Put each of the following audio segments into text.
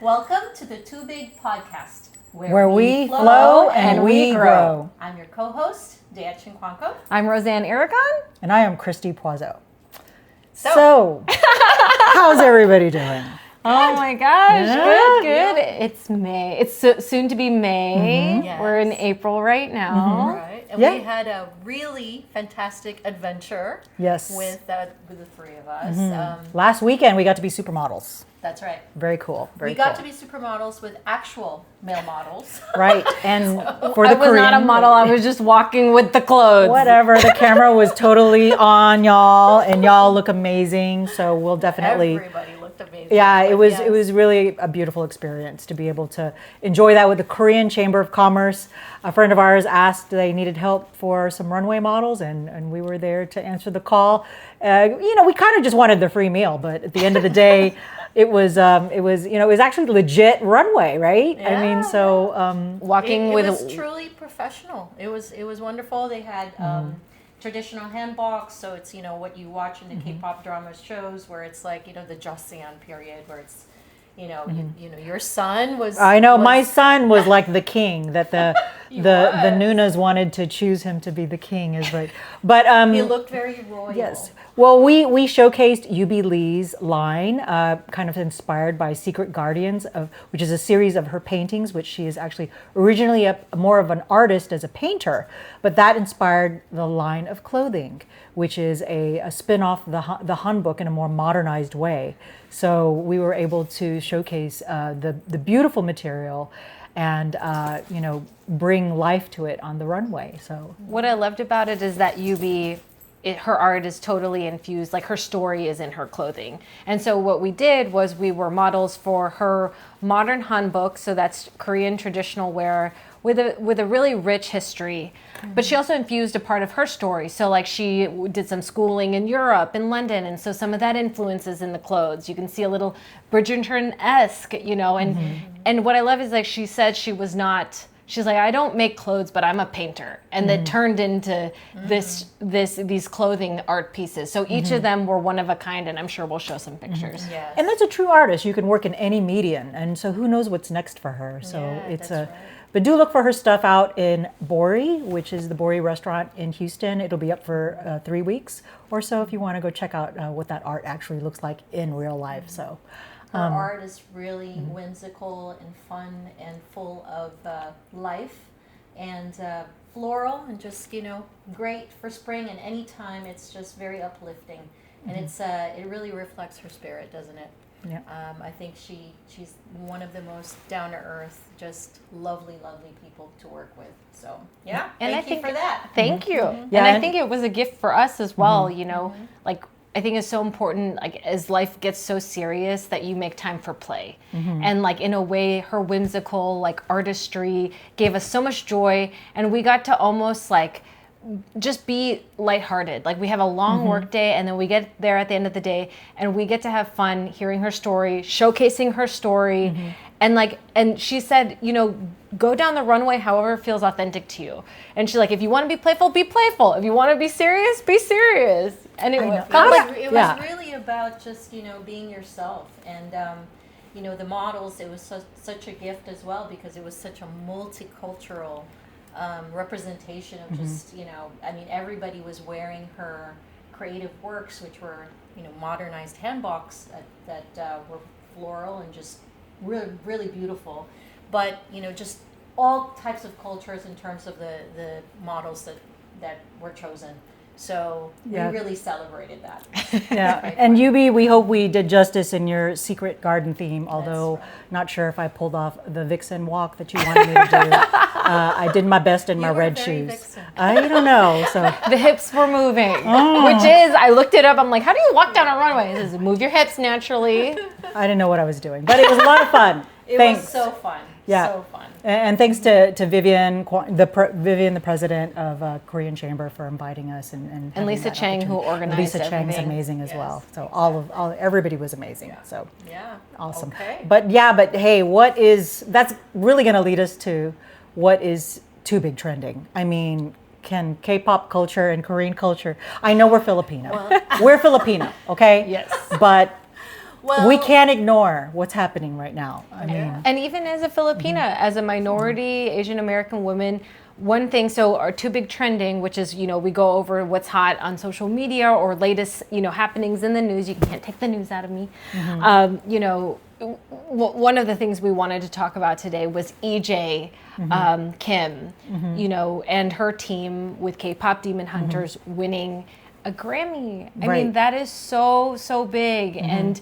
Welcome to the Tubig Podcast, where we flow and we grow. I'm your co-host, Dea Chincuanco. I'm Rose-Ann Aragon. And I am Christy Poisot. So how's everybody doing? Oh my gosh, Yeah. good. It's May. It's soon to be May. Mm-hmm. Yes. We're in April right now. Right, and Yeah. we had a really fantastic adventure Yes. with the three of us. Last weekend we got to be supermodels. That's right. Very cool. Very We got cool. to be supermodels with actual male models. Right. And for I the was Korean, not a model. I was just walking with the clothes. whatever. The camera was totally on y'all, and y'all look amazing. So we'll definitely. Everybody looked amazing. Yeah, it but was yes. it was really a beautiful experience to be able to enjoy that with the Korean Chamber of Commerce. A friend of ours asked they needed help for some runway models, and we were there to answer the call. We kind of just wanted the free meal, but at the end of the day, it was actually legit runway, right? I mean, Yeah, so Walking It with was truly professional. It was wonderful. They had traditional handbox, so it's what you watch in the K-pop drama shows, where it's like the Joseon period, where it's your son was. I know my was- son was like the king that the Nunas wanted to choose him to be the king is right, but He looked very royal. Yes. Well, we showcased Yubi Lee's line, kind of inspired by Secret Guardians, which is a series of her paintings, which she is actually originally more of an artist as a painter, but that inspired the line of clothing, which is a spin-off of the hanbok in a more modernized way. So we were able to showcase the beautiful material and bring life to it on the runway. So What I loved about it is that her art is totally infused, like her story is in her clothing. And so what we did was we were models for her modern hanbok, so that's Korean traditional wear with a really rich history. But she also infused a part of her story. So like she did some schooling in Europe, in London, and so some of that influences in the clothes. You can see a little Bridgerton-esque, and what I love is like she said she's like, I don't make clothes, but I'm a painter. And that turned into these clothing art pieces. So each of them were one of a kind, and I'm sure we'll show some pictures. Yes. And that's a true artist. You can work in any medium, and so who knows what's next for her. So Yeah, it's that's right. But do look for her stuff out in Bori, which is the Bori restaurant in Houston. It'll be up for 3 weeks or so if you want to go check out what that art actually looks like in real life. So Her art is really whimsical and fun and full of life and floral and just great for spring and any time. It's just very uplifting and it really reflects her spirit, doesn't it? yeah. I think she's one of the most down to earth, just lovely people to work with. So yeah, And thank I you think- for that. Thank you. Yeah, And I and- think it was a gift for us as well, like I think it's so important, like as life gets so serious, that you make time for play. And like in a way, her whimsical like artistry gave us so much joy, and we got to almost like just be lighthearted. Like we have a long work day, and then we get there at the end of the day, and we get to have fun hearing her story, showcasing her story, and she said, go down the runway however it feels authentic to you. And she's like, if you want to be playful, be playful. If you want to be serious, be serious. And it was It was Yeah. really about just being yourself, and the models. It was such a gift as well because it was such a multicultural representation of just everybody was wearing her creative works, which were modernized handboks that were floral and just really really beautiful, but just all types of cultures in terms of the models that were chosen. So Yeah. we really celebrated that. Yeah, Right. and Yubi, we hope we did justice in your secret garden theme, although right. not sure if I pulled off the vixen walk that you wanted me to do. I did my best in my You were red very shoes. vixen. I don't know, so the hips were moving, which is, I looked it up. I'm like, how do you walk down a runway? It says, move your hips naturally. I didn't know what I was doing, but it was a lot of fun. It Thanks. was so fun. Yeah. So fun. And thanks to Vivian, the president of Korean Chamber, for inviting us and having Lisa that Chang, who opportunity. organized Lisa Chang's everything. amazing as Yes. well. So everybody was amazing. So Yeah. awesome. Okay. But hey, that's really going to lead us to what is too big trending. I mean, can K-pop culture and Korean culture? I know we're Filipino. We're Filipino, okay? Yes. But Well, we can't ignore what's happening right now. I mean, And even as a Filipina, as a minority Asian American woman, one thing, so our Tubig trending, which is, we go over what's hot on social media or latest, happenings in the news. You can't take the news out of me. One of the things we wanted to talk about today was EJ Kim, and her team with K-pop Demon Hunters winning a Grammy. I mean, that is so, so big. And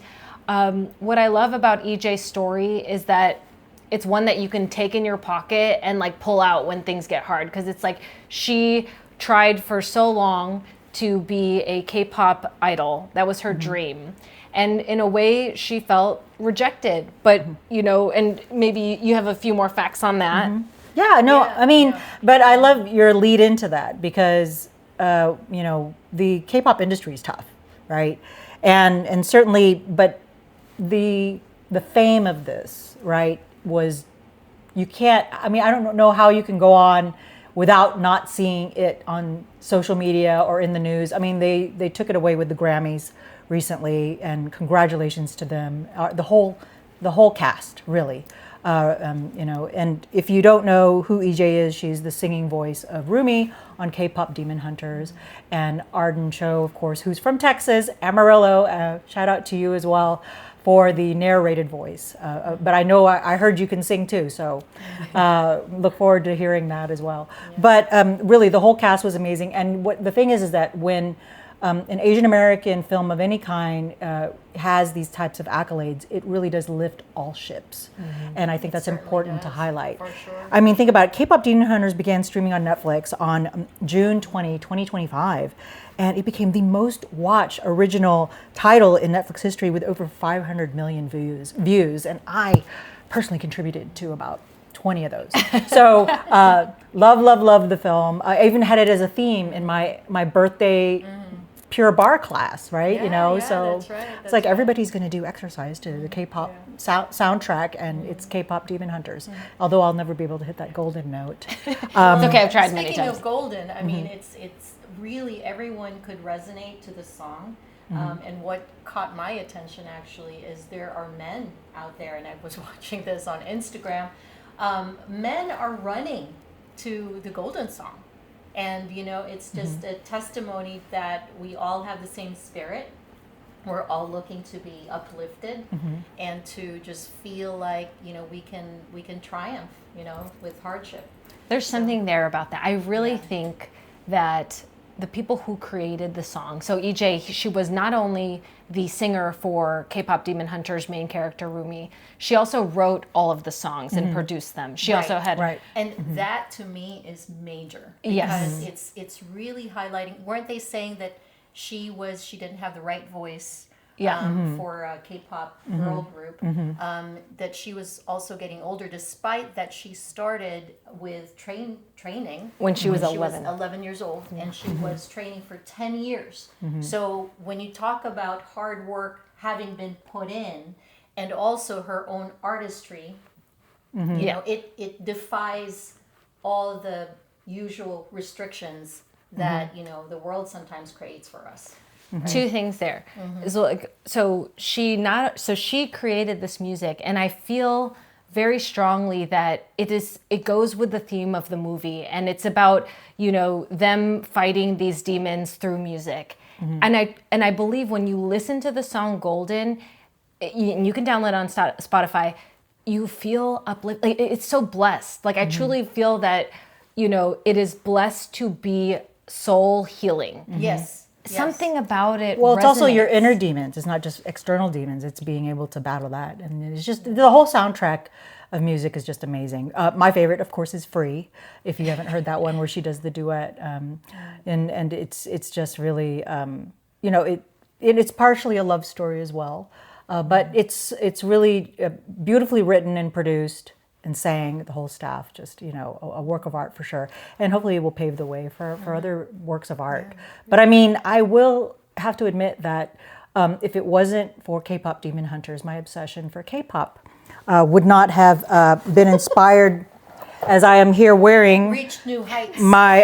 what I love about EJ's story is that it's one that you can take in your pocket and like pull out when things get hard, because it's like she tried for so long to be a K-pop idol. That was her dream. And in a way she felt rejected, but and maybe you have a few more facts on that. Yeah, no, I mean, but I love your lead into that because the K-pop industry is tough, right? And certainly, but the fame of this, right, was, you can't, I mean, I don't know how you can go on without not seeing it on social media or in the news. I mean, they took it away with the Grammys recently, and congratulations to them, the whole cast, really. And if you don't know who EJ is, she's the singing voice of Rumi on K-pop Demon Hunters, and Arden Cho, of course, who's from Texas, Amarillo. Shout out to you as well for the narrated voice. But I know I heard you can sing too, so look forward to hearing that as well. Yeah. But really, the whole cast was amazing. And what the thing is that when an Asian American film of any kind has these types of accolades, it really does lift all ships. And I think that's important to highlight. For sure. I mean, think about it. K-pop Demon Hunters began streaming on Netflix on June 20, 2025. And it became the most watched original title in Netflix history with over 500 million views. And I personally contributed to about 20 of those. So love the film. I even had it as a theme in my birthday pure bar class, right? So that's right. it's like everybody's going to do exercise to the K-pop soundtrack, and it's K-pop Demon Hunters. Although I'll never be able to hit that golden note. It's okay, I've tried many times. Speaking of golden, I mean, it's really everyone could resonate to the song. And what caught my attention actually is there are men out there, and I was watching this on Instagram. Men are running to the golden song. And, it's just a testimony that we all have the same spirit. We're all looking to be uplifted and to just feel like, we can triumph, with hardship. There's something there about that. I really think that the people who created the song, so EJ, she was not only the singer for K-pop Demon Hunters' main character, Rumi, she also wrote all of the songs and produced them. She also had... Right. And that, to me, is major. Yes. Because it's really highlighting... Weren't they saying that she didn't have the right voice for a K-pop girl group? That she was also getting older, despite that she started with training when she was 11. She was 11 years old, and she was training for 10 years. So when you talk about hard work having been put in, and also her own artistry, it defies all the usual restrictions that the world sometimes creates for us. Two things there. So she created this music, and I feel very strongly that it goes with the theme of the movie, and it's about them fighting these demons through music. And I believe when you listen to the song Golden, you can download it on Spotify, you feel uplifted. Like, it's so blessed. Like I truly feel that it is blessed to be soul healing. Yes. Something about it. Well, it's also resonates. your inner demons. It's not just external demons. It's being able to battle that. And it's just the whole soundtrack of music is just amazing. My favorite, of course, is Free. If you haven't heard that one where she does the duet. And it's just really, it's partially a love story as well. But it's really beautifully written and produced and sang, the whole staff, just, a work of art for sure. And hopefully it will pave the way for other works of art. But I mean, I will have to admit that if it wasn't for K-pop Demon Hunters, my obsession for K-pop would not have been inspired as I am here wearing Reached new heights. my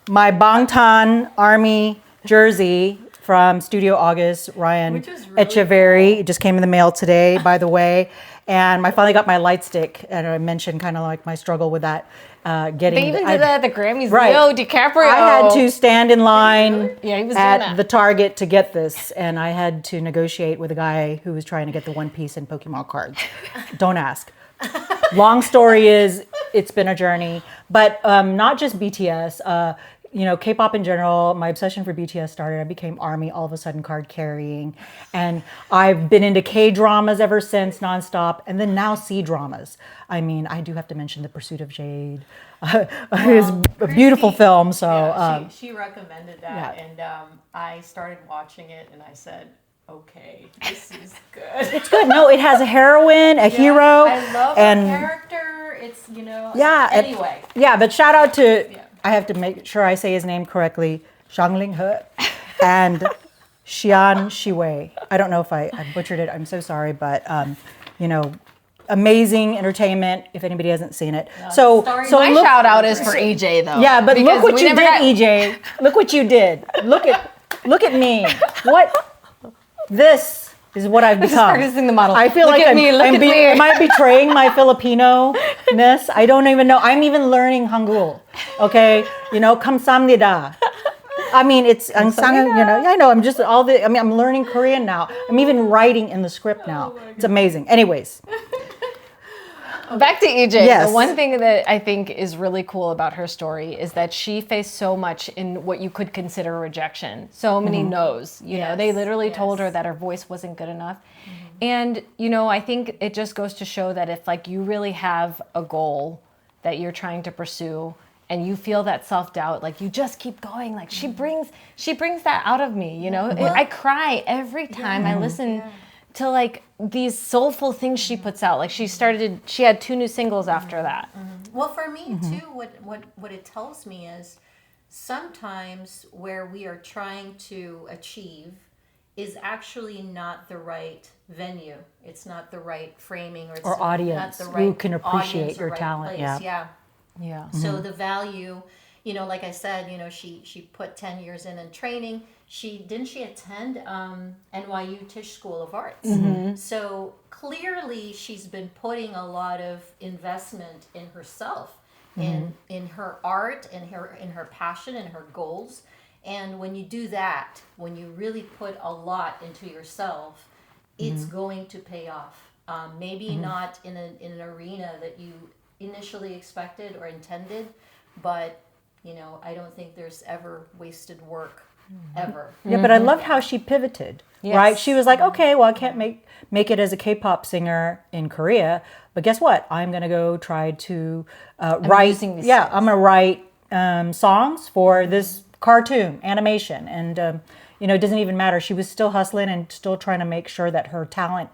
Bangtan Army jersey from Studio August, Ryan Which is really Echeverry. cool. It just came in the mail today, by the way. And I finally got my light stick, and I mentioned kind of like my struggle with that. Getting They even did that at the Grammys. Right. Leo DiCaprio. I had to stand in line Yeah, he was doing at that. the Target to get this, and I had to negotiate with a guy who was trying to get the One Piece and Pokemon cards. Don't ask. Long story is, it's been a journey, but not just BTS. K-pop in general, my obsession for BTS started. I became ARMY, all of a sudden card carrying. And I've been into K-dramas ever since, nonstop. And then now C-dramas. I mean, I do have to mention The Pursuit of Jade. It's a beautiful Christy- film. So Yeah, she recommended that, yeah. and I started watching it, and I said, "Okay, this is good." it's good. No, it has a heroine, a hero. I love and the character. It's Yeah. Anyway, Yeah, but shout out to, Yeah. I have to make sure I say his name correctly, Xiangling He and Xian Shiwei. I don't know if I butchered it. I'm so sorry, but, amazing entertainment if anybody hasn't seen it. So story- My look, shout out is for EJ though. yeah, but look because what we you never did, got- EJ. Look what you did. Look at me. What? This is what I've become. practicing the model. I feel Look like at me, look at me. am I betraying my Filipino-ness? I don't even know. I'm even learning Hangul. Okay, kamsamnida. I mean, it's I know. I'm learning Korean now. I'm even writing in the script now. It's amazing. Anyways, Back to EJ. Yes. The one thing that I think is really cool about her story is that she faced so much in what you could consider rejection. So many no's. They literally told her Yes. that her voice wasn't good enough. And, I think it just goes to show that if you really have a goal that you're trying to pursue and you feel that self-doubt, you just keep going. She brings that out of me, I cry every time I listen to these soulful things she puts out. She had 2 new singles after that. well, for me too, what it tells me is sometimes where we are trying to achieve is actually not the right venue. It's not the right framing, it's Or not audience the who right can appreciate audience or your right talent, place. yeah. Yeah. So the value, like I said, she put 10 years in training. She attend NYU Tisch School of Arts. So clearly she's been putting a lot of investment in herself, in her art, in her passion, and her goals. And when you do that, when you really put a lot into yourself, it's going to pay off. Maybe not in an arena that you initially expected or intended, but I don't think there's ever wasted work, ever. Yeah, but I loved how she pivoted, right? She was like, okay, well, I can't make it as a K-pop singer in Korea, but guess what? I'm going to go try to write. using these Yeah, I'm going to write songs for this cartoon animation, and it doesn't even matter. She was still hustling and still trying to make sure that her talent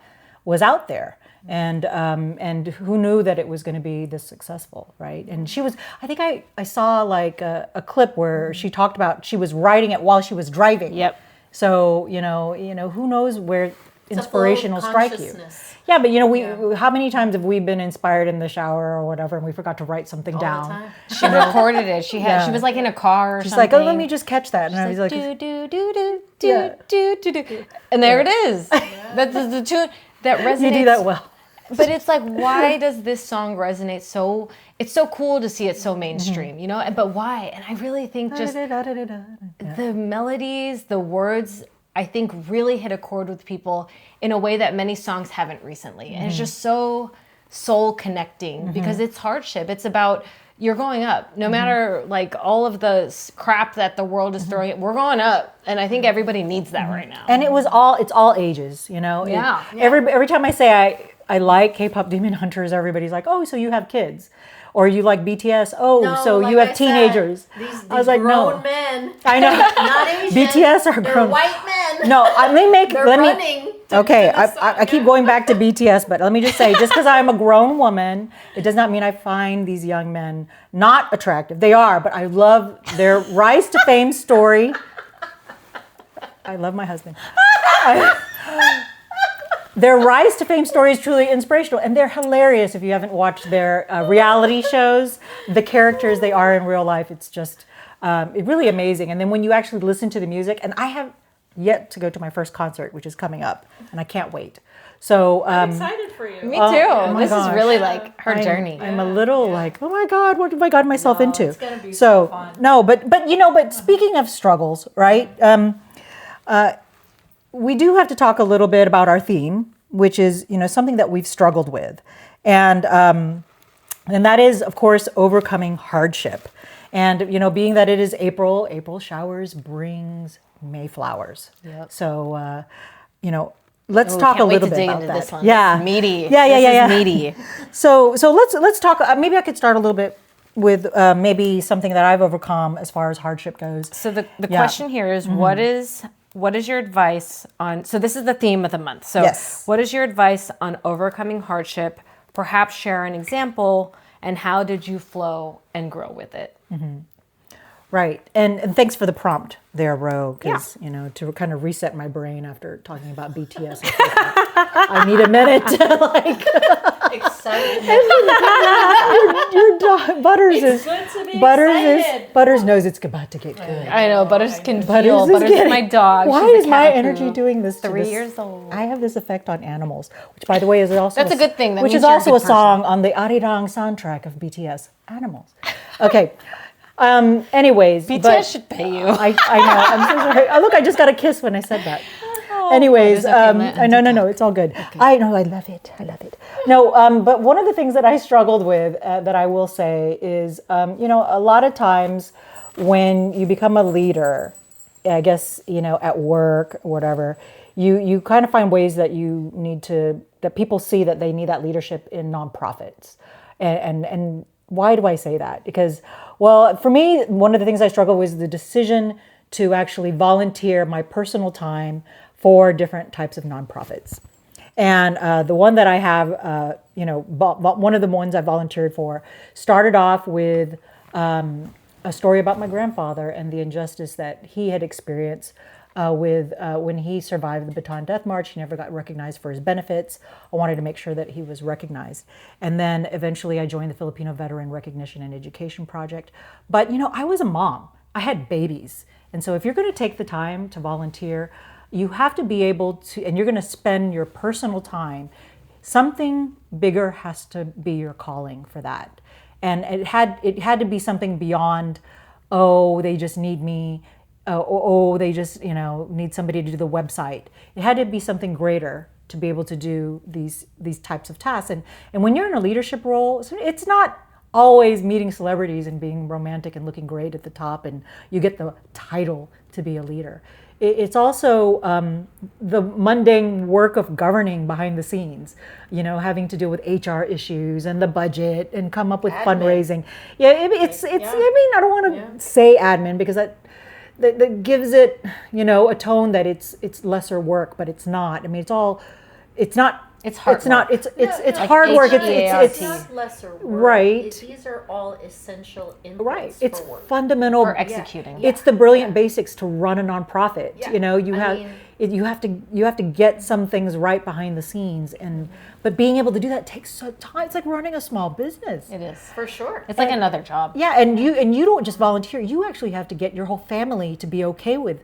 was out there. And who knew that it was going to be this successful, right? And she was, I think I saw a clip where she talked about she was writing it while she was driving. Yep. So, who knows where inspiration will strike you. Consciousness. Yeah, but how many times have we been inspired in the shower or whatever and we forgot to write something All the down? time. She recorded it. She was in a car or She's something. like, oh, let me just catch that. And I was like, do do do do do Yeah. do do do, and there it is. That's the tune that resonates. you do that well. But it's why does this song resonate so? It's so cool to see it so mainstream, But why? And I really think just the melodies, the words, I think really hit a chord with people in a way that many songs haven't recently. And it's just so soul connecting because it's hardship. It's about you're going up. No matter all of the crap that the world is throwing, we're going up. And I think everybody needs that right now. And it's all ages, Yeah. Every time I say I like K-pop Demon Hunters, everybody's like, oh, so you have kids. Or you like BTS, No, so like you have I said, teenagers. These I was like, grown no. men, I know. not Asian. BTS are They're grown. white men. No, They're let me. running. Okay, to the song, I keep going back to BTS, but let me just say, just because I'm a grown woman, it does not mean I find these young men not attractive. They are, but I love their rise to fame story. I love my husband. Their rise to fame story is truly inspirational, and they're hilarious if you haven't watched their reality shows. The characters they are in real life, it's just really amazing. And then when you actually listen to the music, and I have yet to go to my first concert, which is coming up, and I can't wait. So I'm excited for you. Me too. my This gosh. is really like her journey. I'm a little like, oh my God, what have I gotten myself into? It's gonna be so fun. no, but speaking of struggles, right? We do have to talk a little bit about our theme, which is something that we've struggled with, and that is, of course, overcoming hardship. And being that it is April showers brings Mayflowers. Yep. So let's talk a little bit about that. This one. Yeah, This is meaty. Yeah. This is meaty. So let's talk. Maybe I could start a little bit with maybe something that I've overcome as far as hardship goes. So the question here is, what is your advice on? So this is the theme of the month. So Yes. what is your advice on overcoming hardship? Perhaps share an example, and how did you flow and grow with it? Right, and thanks for the prompt there, Ro, because to kind of reset my brain after talking about BTS. I need a minute to Excited. your dog, Butters It's good to be Butters excited. Butters knows it's about to get good. I know Butters can feel. Butters Butters is my dog. Why She's a is my cockapoo. energy doing this? to 3 this? years old. I have this effect on animals, which, by the way, is also That's a good thing. That which means is you're a also good a song person. on the Arirang soundtrack of BTS. Animals. Okay. Anyways, BTS but should pay you. I know. I'm so sorry. Oh, look, I just got a kiss when I said that. Anyways, it's okay, no, it's all good. I know, I love it. No, but one of the things that I struggled with, that I will say is, a lot of times when you become a leader, I guess, at work or whatever, you kind of find ways that that people see that they need that leadership in nonprofits. And why do I say that? Because, well, for me, one of the things I struggled with was the decision to actually volunteer my personal time for different types of nonprofits. And the one that I have, one of the ones I volunteered for started off with a story about my grandfather and the injustice that he had experienced when he survived the Bataan Death March. He never got recognized for his benefits. I wanted to make sure that he was recognized. And then eventually I joined the Filipino Veteran Recognition and Education Project. But, I was a mom. I had babies. And so if you're going to take the time to volunteer, you have to be able to, and you're going to spend your personal time, something bigger has to be your calling for that. And it had to be something beyond, oh, they just need me. They just, need somebody to do the website. It had to be something greater to be able to do these types of tasks. And when you're in a leadership role, it's not always meeting celebrities and being romantic and looking great at the top and you get the title to be a leader. It's also the mundane work of governing behind the scenes, having to deal with HR issues and the budget and come up with fundraising. Yeah, I don't want to say admin because that gives it, a tone that it's lesser work, but it's not. I mean, it's hard work. It's hard work. It's not lesser work. Right. These are all essential inputs right. It's for work. fundamental For executing. It's the brilliant basics to run a nonprofit. Yeah. You have to get some things right behind the scenes, but being able to do that takes so time. It's like running a small business. It is. For sure. It's like another job. Yeah, and you don't just volunteer. You actually have to get your whole family to be okay with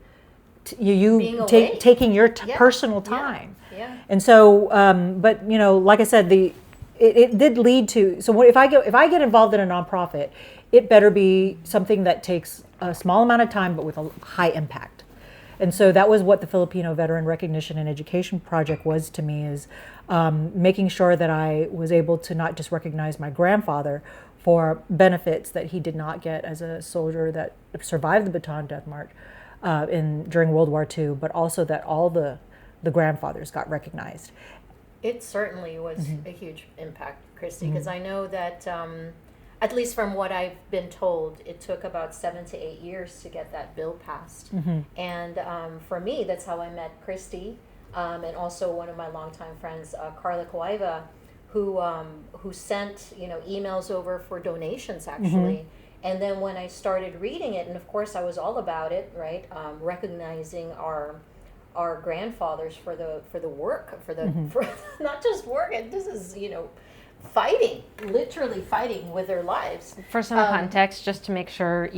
taking your personal time. Yeah. And so, but like I said, it did lead to. So if I get involved in a nonprofit, it better be something that takes a small amount of time, but with a high impact. And so that was what the Filipino Veteran Recognition and Education Project was to me, is making sure that I was able to not just recognize my grandfather for benefits that he did not get as a soldier that survived the Bataan Death March during World War II, but also that all the grandfathers got recognized. It certainly was a huge impact, Christy, because I know that, at least from what I've been told, it took about 7 to 8 years to get that bill passed. And for me, that's how I met Christy, and also one of my longtime friends, Carla Cueva, who sent emails over for donations actually. And then when I started reading it, and of course I was all about it, right? Recognizing our grandfathers for the work, for not just work. And this is literally fighting with their lives. For some context, just to make sure,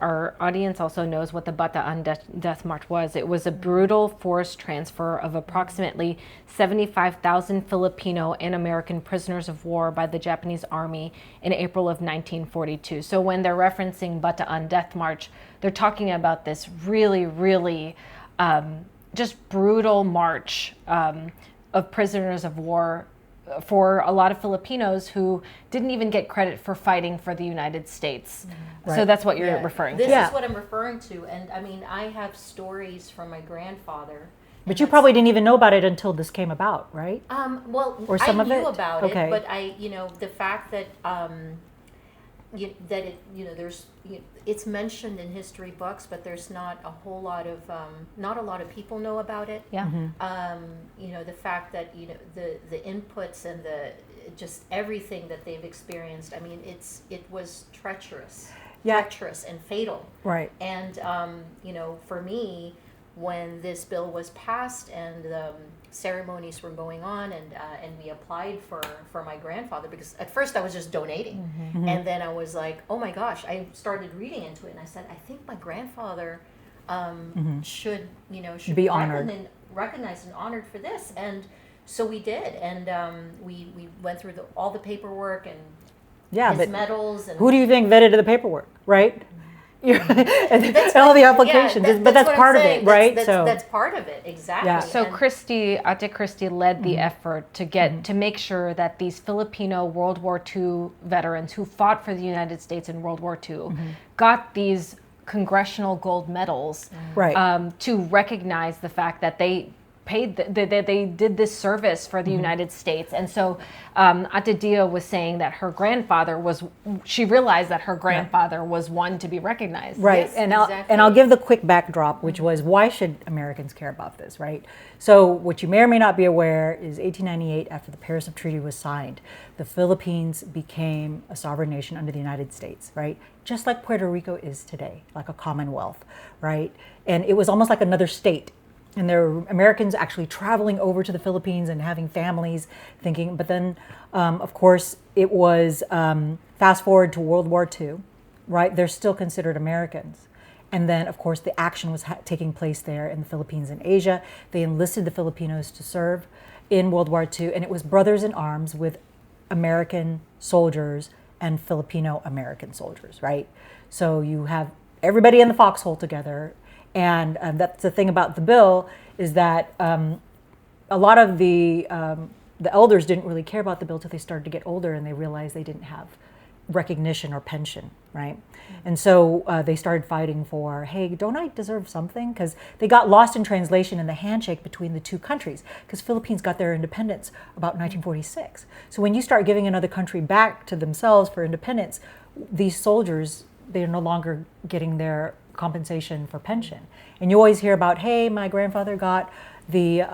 our audience also knows what the Bataan Death March was. It was a brutal forced transfer of approximately 75,000 Filipino and American prisoners of war by the Japanese army in April of 1942. So when they're referencing Bataan Death March, they're talking about this really, really just brutal march of prisoners of war for a lot of Filipinos who didn't even get credit for fighting for the United States. Right. So that's what you're referring to. This is what I'm referring to. And I mean, I have stories from my grandfather. But you probably didn't even know about it until this came about, right? Well, or some I of knew it? about Okay. it, but the fact that it's mentioned in history books, but there's not a whole lot of not a lot of people know about it. Yeah. The fact that the inputs and the just everything that they've experienced. I mean, it was treacherous and fatal. Right. And for me, when this bill was passed and ceremonies were going on, and we applied for my grandfather, because at first I was just donating, and then I was like, oh my gosh, I started reading into it, and I said, I think my grandfather should be honored and recognized and honored for this. And so we did, and we went through all the paperwork and his medals. And who do you think vetted the paperwork, right? All the applications, but that's part of it, right? That's part of it, exactly. Yeah. So Ate Christy led the effort to make sure that these Filipino World War II veterans who fought for the United States in World War II got these congressional gold medals, right? To recognize the fact that they they did this service for the United States. And so Ate Dia was saying that her grandfather she realized that her grandfather was one to be recognized. Right. Yes, and exactly. I'll give the quick backdrop, which was, why should Americans care about this, right? So what you may or may not be aware is 1898, after the Paris Treaty was signed, the Philippines became a sovereign nation under the United States, right? Just like Puerto Rico is today, like a commonwealth, right? And it was almost like another state. And there were Americans actually traveling over to the Philippines and having families thinking, but then, of course, it was fast forward to World War II, right? They're still considered Americans. And then, of course, the action was taking place there in the Philippines and Asia. They enlisted the Filipinos to serve in World War II, and it was brothers in arms with American soldiers and Filipino American soldiers, right? So you have everybody in the foxhole together. And that's the thing about the bill, is that a lot of the elders didn't really care about the bill till they started to get older, and they realized they didn't have recognition or pension, right? And so they started fighting for, hey, don't I deserve something? Because they got lost in translation in the handshake between the two countries, because Philippines got their independence about 1946. So when you start giving another country back to themselves for independence, these soldiers, they're no longer getting their compensation for pension. And you always hear about, hey, my grandfather got the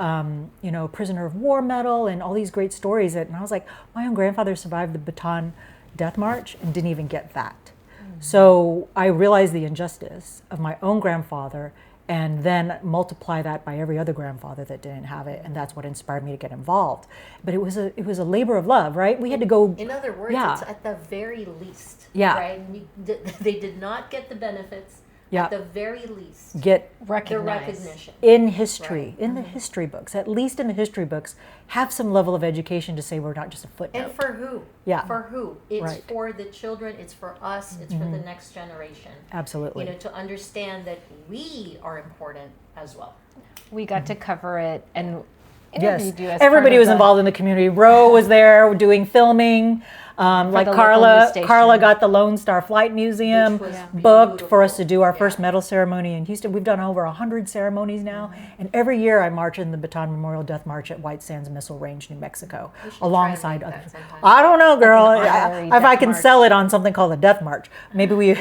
prisoner of war medal and all these great stories. And I was like, my own grandfather survived the Bataan Death March and didn't even get that. So I realized the injustice of my own grandfather, and then multiply that by every other grandfather that didn't have it, and that's what inspired me to get involved. But it was a labor of love, right? We had to go. In other words, it's at the very least, right? They did not get the benefits. At the very least, get the recognition in history, in the history books. At least in the history books, have some level of education to say we're not just a footnote. And for who? Yeah. For who? It's for the children. It's for us. It's for the next generation. Absolutely. To understand that we are important as well. We got to cover it and interviewed you as everybody was involved in the community. Ro was there doing filming. Like Carla got the Lone Star Flight Museum booked for us to do our first medal ceremony in Houston. We've done over 100 ceremonies now, and every year I march in the Bataan Memorial Death March at White Sands Missile Range, New Mexico, alongside others. I don't know, girl. If I can sell it on something called a Death March, maybe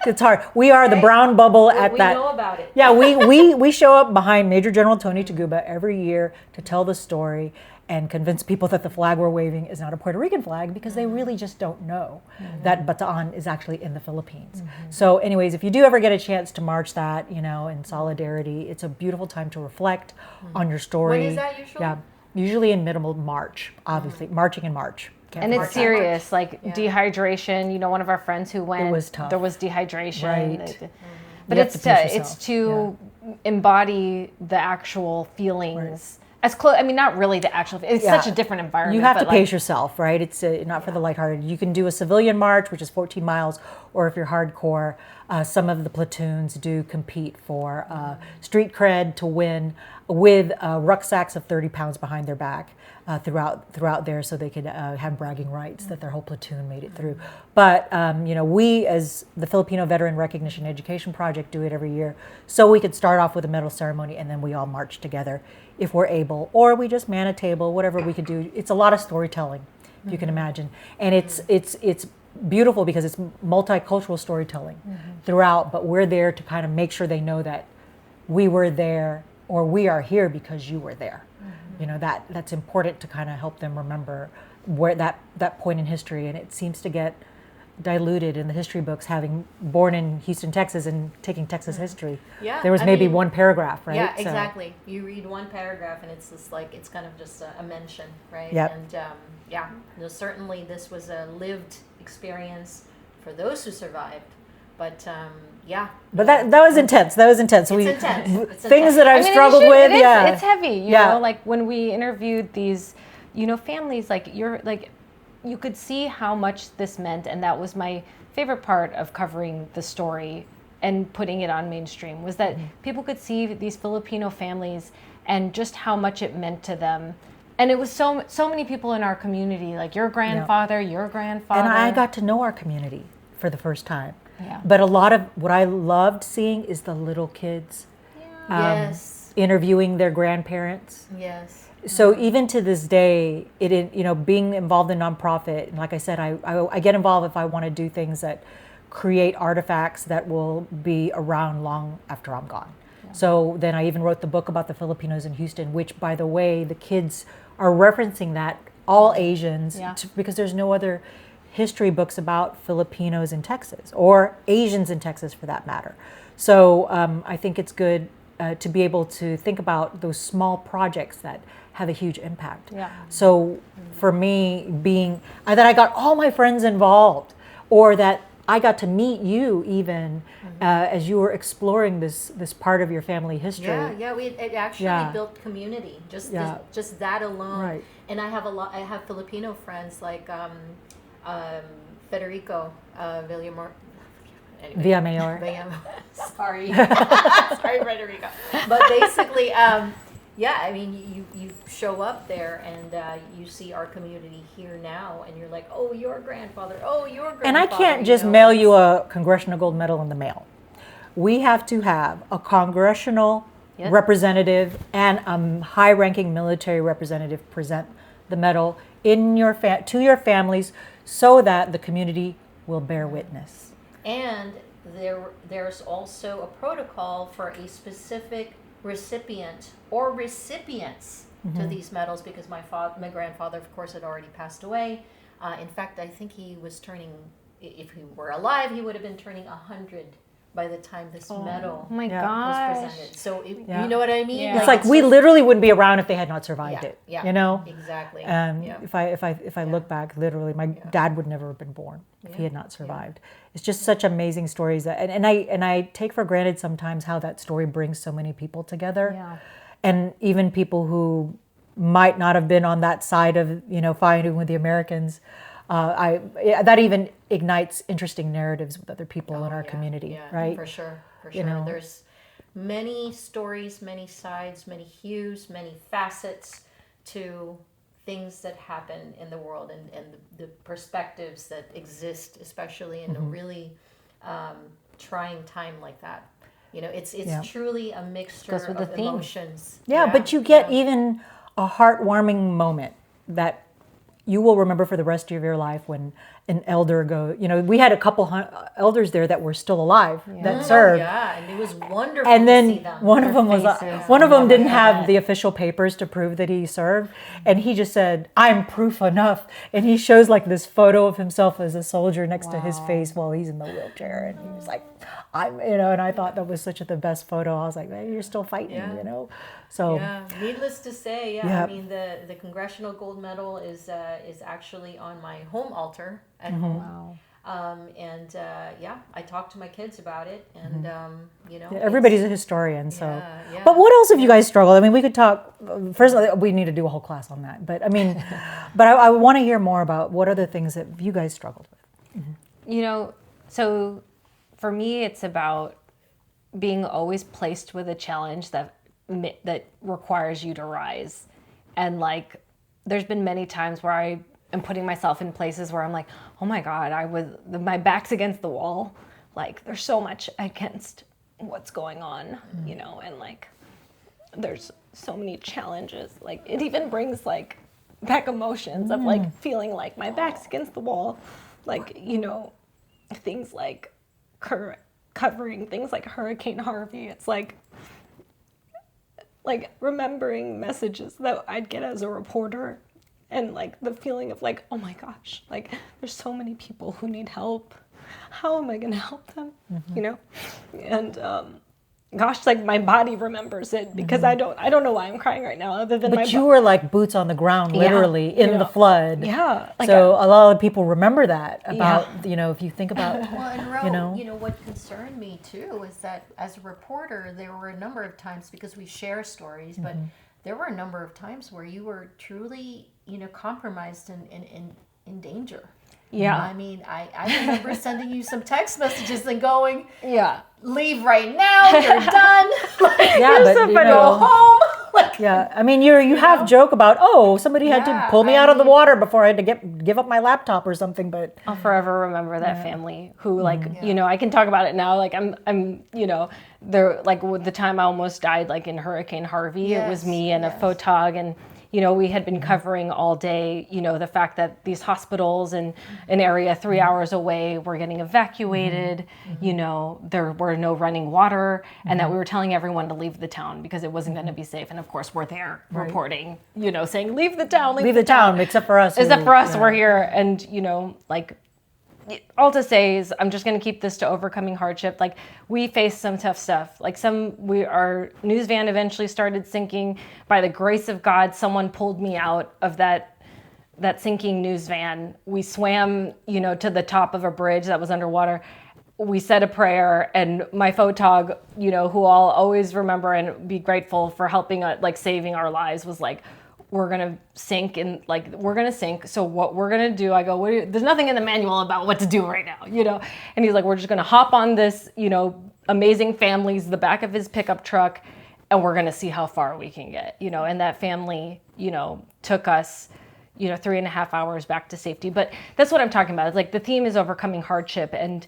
it's hard. We are the brown bubble at that. We know about it. Yeah, we show up behind Major General Tony Taguba every year to tell the story and convince people that the flag we're waving is not a Puerto Rican flag, because they really just don't know that Bataan is actually in the Philippines. So anyways, if you do ever get a chance to march that, in solidarity, it's a beautiful time to reflect on your story. When is that usually? Yeah, usually in middle March, obviously. Marching in March. And it's serious, like dehydration. You know, one of our friends who went, It was tough. there was dehydration. Right. But You have to push it's yourself. to embody the actual feelings. As close, I mean, not really the actual. It's such a different environment. You have to but pace yourself, right? It's not for the lighthearted. You can do a civilian march, which is 14 miles, or if you're hardcore, some of the platoons do compete for street cred to win with rucksacks of 30 pounds behind their back throughout there, so they could have bragging rights that their whole platoon made it through. But we, as the Filipino Veteran Recognition Education Project, do it every year, so we could start off with a medal ceremony and then we all march together if we're able, or we just man a table, whatever we could do. It's a lot of storytelling, if you can imagine, and it's beautiful because it's multicultural storytelling throughout. But we're there to kind of make sure they know that we were there, or we are here because you were there. That's important to kind of help them remember where that point in history. And it seems to get diluted in the history books, having born in Houston, Texas, and taking Texas history. Yeah, there was maybe one paragraph, right? Yeah, exactly. You read one paragraph and it's just like, it's kind of just a mention, right? Yep. And certainly this was a lived experience for those who survived. But But that was intense. That was intense. It's intense. It's things intense. that I've struggled with. It's heavy. You know, like when we interviewed these, families, you could see how much this meant, and that was my favorite part of covering the story and putting it on mainstream, was that people could see these Filipino families and just how much it meant to them. And it was so many people in our community, like your grandfather, your grandfather. And I got to know our community for the first time. Yeah. But a lot of what I loved seeing is the little kids interviewing their grandparents. Yes. So even to this day, being involved in nonprofit, and like I said, I get involved if I want to do things that create artifacts that will be around long after I'm gone. Yeah. So then I even wrote the book about the Filipinos in Houston, which, by the way, the kids are referencing that, all Asians, because there's no other history books about Filipinos in Texas, or Asians in Texas for that matter. So I think it's good to be able to think about those small projects that have a huge impact. Yeah. So for me, that I got all my friends involved, or that I got to meet you even as you were exploring this part of your family history. It actually built community. Just that alone. Right. And I have Filipino friends like Federico Villamor. Villamayor. Sorry, Federico. But basically, you show up there and you see our community here now, and you're like, oh, your grandfather, And I can't just mail you a Congressional Gold Medal in the mail. We have to have a congressional representative and a high-ranking military representative present the medal in to your families, so that the community will bear witness. And there's also a protocol for a specific recipient or recipients to these medals, because my grandfather, of course, had already passed away. In fact, I think he was turning, if he were alive, he would have been turning 100 by the time this medal was presented. So you know what I mean? Yeah. It's like we literally wouldn't be around if they had not survived it. Yeah, you know? Exactly. If I look back, literally, my dad would never have been born if he had not survived. It's just such amazing stories and I take for granted sometimes how that story brings so many people together. Yeah. And even people who might not have been on that side of, fighting with the Americans. That even ignites interesting narratives with other people in our community, right? For sure. There's many stories, many sides, many hues, many facets to things that happen in the world, and the perspectives that exist, especially in a really trying time like that. It's truly a mixture of emotions. But you get even a heartwarming moment that you will remember for the rest of your life, when an elder we had a couple elders there that were still alive that served. And it was wonderful and then to see them. one of them didn't have the official papers to prove that he served, and he just said, "I'm proof enough," and he shows like this photo of himself as a soldier next to his face while he's in the wheelchair, and he was like, and I thought that was the best photo. I was like, "Hey, you're still fighting," So yeah, needless to say, yeah. Yeah. I mean, the Congressional Gold Medal is actually on my home altar at home. Wow. Yeah, I talked to my kids about it, and you know, everybody's a historian. So, yeah. but what else have you guys struggled? I mean, we could talk. First, we need to do a whole class on that. But I mean, but I want to hear more about what other things that you guys struggled with. You know, so for me, it's about being always placed with a challenge that requires you to rise. And like, there's been many times where I am putting myself in places where I'm like, oh my God, my back's against the wall. Like, there's so much against what's going on, you know, and like, there's so many challenges. Like, it even brings like back emotions of like feeling like my back's against the wall. Like, you know, things like covering things like Hurricane Harvey. It's like remembering messages that I'd get as a reporter, and like the feeling of like, oh my gosh, like there's so many people who need help. How am I going to help them? You know? And gosh, like my body remembers it because I don't know why I'm crying right now, other than But you were like boots on the ground, literally in the flood. Yeah. Like so a lot of people remember that about, you know, if you think about, well, and you know, what concerned me too is that as a reporter, there were a number of times, because we share stories, but there were a number of times where you were truly, you know, compromised and in danger. Yeah. I mean, I remember sending you some text messages and going, yeah. leave right now, you're done. Like, yeah, but you go know, home. Like, yeah, I mean, you have joke about, oh, somebody had to pull me out of the water before I had to give up my laptop or something, but I'll forever remember that family who, like, you know, I can talk about it now. Like, I'm, you know, they're like, with the time I almost died, like in Hurricane Harvey, it was me and a photog, and you know, we had been covering all day, you know, the fact that these hospitals in an area 3 hours away were getting evacuated, you know, there were no running water, and that we were telling everyone to leave the town because it wasn't going to be safe. And of course, we're there reporting, you know, saying, leave the town, leave the town, except for us. We're here. And, you know, like, all to say is I'm just going to keep this to overcoming hardship. Like, we faced some tough stuff. Like, our news van eventually started sinking. By the grace of God, someone pulled me out of that sinking news van. We swam, you know, to the top of a bridge that was underwater. We said a prayer, and my photog, you know, who I'll always remember and be grateful for helping, like, saving our lives, was like, we're going to sink, and like, we're going to sink. So what we're going to do, I go, there's nothing in the manual about what to do right now, you know? And he's like, we're just going to hop on this, you know, amazing family's the back of his pickup truck, and we're going to see how far we can get, you know? And that family, you know, took us, you know, 3.5 hours back to safety. But that's what I'm talking about. It's like, the theme is overcoming hardship, and,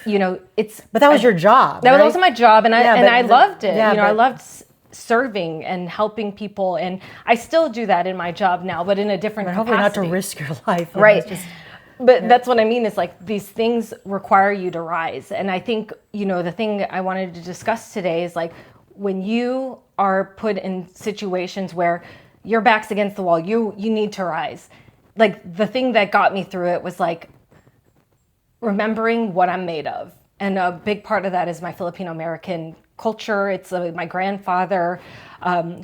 you know, but that was your job. That was also my job. And I loved it. Yeah, you know, I loved serving and helping people, and I still do that in my job now, but in a different capacity. Hopefully not to risk your life. Right. But that's what I mean. It's like, these things require you to rise. And I think, you know, the thing I wanted to discuss today is like, when you are put in situations where your back's against the wall, you need to rise. Like, the thing that got me through it was like remembering what I'm made of. And a big part of that is my Filipino American culture. It's my grandfather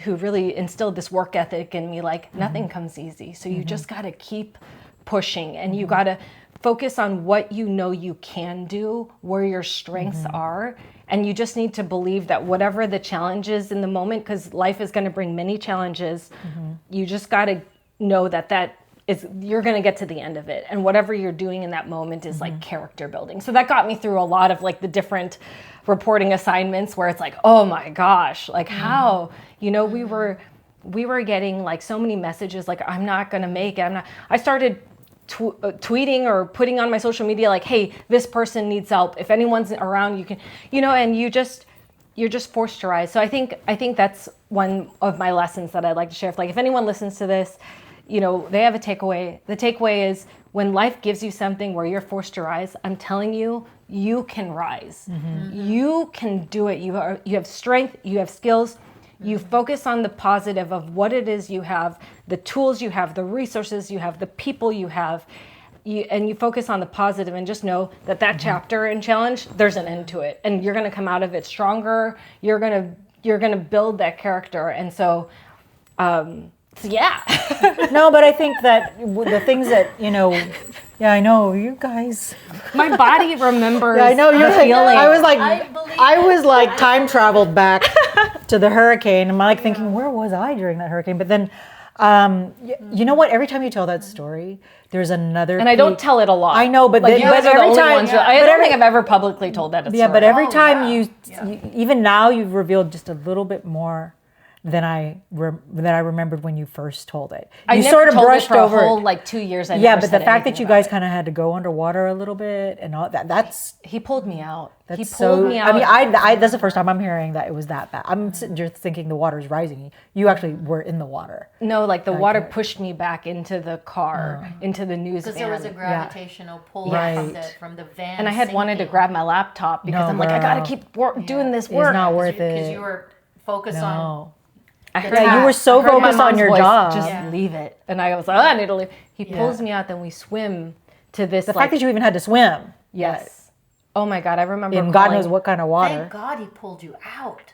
who really instilled this work ethic in me, like, nothing comes easy. So you just got to keep pushing, and you got to focus on what you know you can do, where your strengths are. And you just need to believe that whatever the challenge is in the moment, because life is going to bring many challenges, you just got to know that you're going to get to the end of it. And whatever you're doing in that moment is like character building. So that got me through a lot of like the different reporting assignments where it's like, oh my gosh, like how, you know, we were getting like so many messages, like, I'm not going to make it. I started tweeting or putting on my social media, like, hey, this person needs help. If anyone's around, you can, you know, and you're just forced to rise. So I think that's one of my lessons that I'd like to share. Like, if anyone listens to this, you know, they have a takeaway. The takeaway is, when life gives you something where you're forced to rise, I'm telling you, you can rise. You can do it. You have strength, you have skills. You focus on the positive of what it is you have, the tools you have, the resources you have, the people you have, and you focus on the positive, and just know that chapter and challenge, there's an end to it, and you're going to come out of it stronger. You're going you're going to build that character. And so yeah. No, but I think that the things that, yeah, I know, you guys. My body remembers. Yeah, I know, you're feeling. I was like time traveled back to the hurricane. I'm like thinking, where was I during that hurricane? But then, you know what? Every time you tell that story, there's another. And I don't tell it a lot. I know, but like, you guys are the only ones. I don't think I've ever publicly told that story. Yeah, but every time you, even now, you've revealed just a little bit more than I remembered when you first told it. You sort of brushed over a whole 2 years. Yeah, but the fact that you guys kind of had to go underwater a little bit and all that—that's he pulled me out. He pulled me out. I mean, that's the first time I'm hearing that it was that bad. I'm sitting here thinking the water's rising. You actually were in the water. No, the water pushed me back into the car, into the news van. Because there was a gravitational pull from the van. And I had wanted to grab my laptop because I'm like, I gotta keep doing this work. It's not worth it. Because you were focused on. You were so focused on your job. Just leave it. And I was like, I need to leave. He pulls me out, then we swim to this. The fact that you even had to swim. Yes. Oh my God, I remember. And God knows what kind of water. Thank God he pulled you out.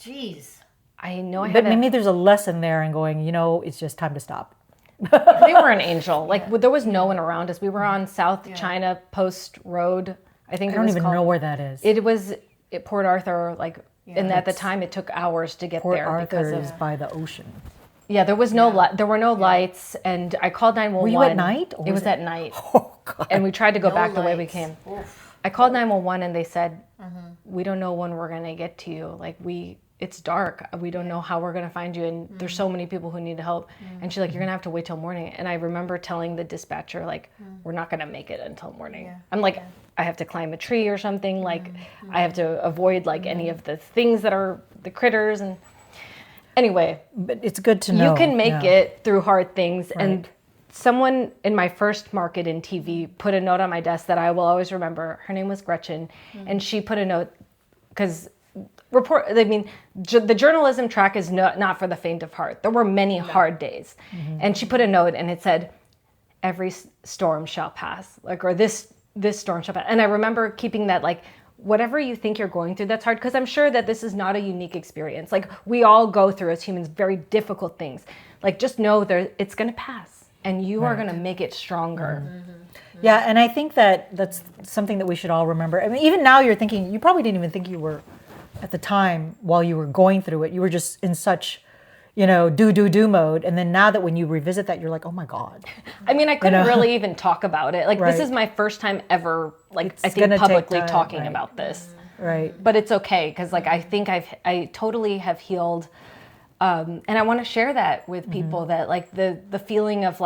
Jeez. I know. But maybe there's a lesson there in going, it's just time to stop. They were an angel. There was no one around us. We were on South China Post Road. I don't even know where that is. It was at Port Arthur, and at the time it took hours to get Port there Arthur is by the ocean. Yeah, there was no there were no lights, and I called 911. Were you at night? It was at night. Oh God! And we tried to go back the way we lights. came. Oof. I called 911, and they said, "We don't know when we're gonna get to you. It's dark. We don't know how we're gonna find you, and there's so many people who need help." And she's like, "You're gonna have to wait till morning." And I remember telling the dispatcher, "We're not gonna make it until morning." Yeah. I'm like, I have to climb a tree or something. I have to avoid any of the things that are the critters. And anyway, but it's good to know you can make it through hard things. Right. And someone in my first market in TV put a note on my desk that I will always remember. Her name was Gretchen, and she put a note because the journalism track is not for the faint of heart. There were many hard days, and she put a note, and it said, "Every storm shall pass," or this storm shall pass. And I remember keeping that, whatever you think you're going through that's hard, because I'm sure that this is not a unique experience. We all go through as humans very difficult things. Just know it's going to pass, and you are going to make it stronger. Yeah, and I think that's something that we should all remember. I mean, even now you're thinking, you probably didn't even think you were, at the time while you were going through it, you were just in such, do mode. And then now that when you revisit that, you're like, oh my God. I mean, I couldn't really even talk about it. This is my first time ever, I think, publicly talking about this. Right. But it's okay, because I think I totally have healed. And I want to share that with people, that the feeling of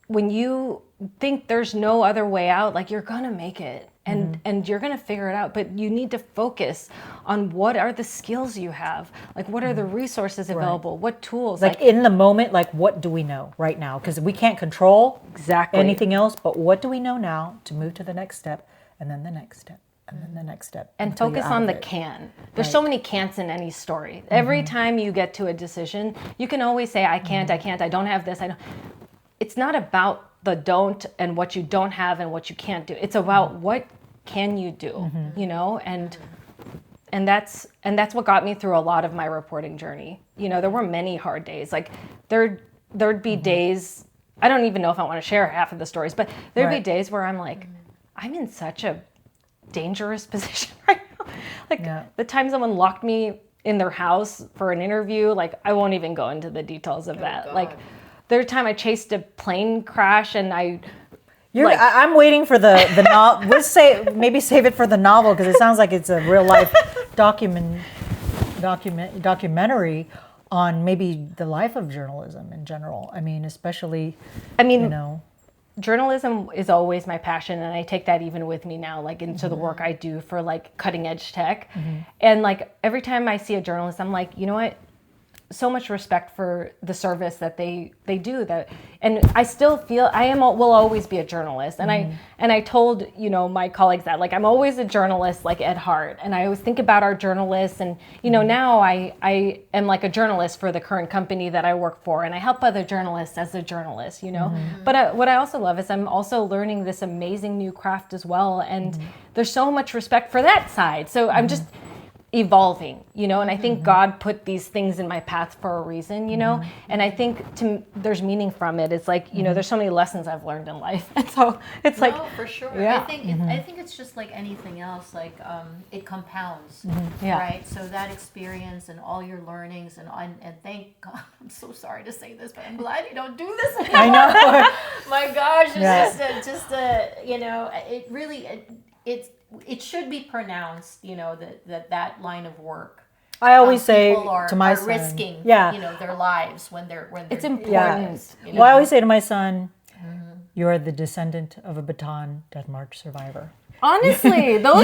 when you think there's no other way out, you're gonna make it, and you're gonna figure it out. But you need to focus on what are the skills you have, what are the resources available, what tools. In the moment, what do we know right now? Because we can't control anything else. But what do we know now to move to the next step, and then the next step, and then the next step, and focus on the can. There's so many can'ts in any story. Every time you get to a decision, you can always say, I can't, I don't have this, I don't. It's not about the don't and what you don't have and what you can't do. It's about what can you do, and that's what got me through a lot of my reporting journey. There were many hard days. There'd be days, I don't even know if I want to share half of the stories, but there'd be days where I'm I'm in such a dangerous position right now. The time someone locked me in their house for an interview, I won't even go into the details of that. God. There was a time I chased a plane crash, and I'm waiting for the novel. Let's maybe save it for the novel, because it sounds like it's a real life documentary on maybe the life of journalism in general. I mean, especially. Journalism is always my passion, and I take that even with me now, into the work I do for cutting edge tech. And every time I see a journalist, I'm like, you know what? So much respect for the service that they do that, and I still feel will always be a journalist, and I told my colleagues that I'm always a journalist at heart, and I always think about our journalists, and now I am a journalist for the current company that I work for, and I help other journalists as a journalist, but what I also love is I'm also learning this amazing new craft as well, and there's so much respect for that side, so I'm just evolving, and I think God put these things in my path for a reason, and I think there's meaning from it. It's like, there's so many lessons I've learned in life. And so it's like, for sure. yeah. I think it's just like anything else, like it compounds, Yeah. right? So that experience and all your learnings and thank God, I'm so sorry to say this, but I'm glad you don't do this anymore. I know. My gosh, it's Yeah. it really, it should be pronounced, that line of work. I always say People are, to my are son, risking, yeah. their lives when they're It's doing important. this, Well, I always say to my son, you're the descendant of a Bataan Death March survivor. Honestly, those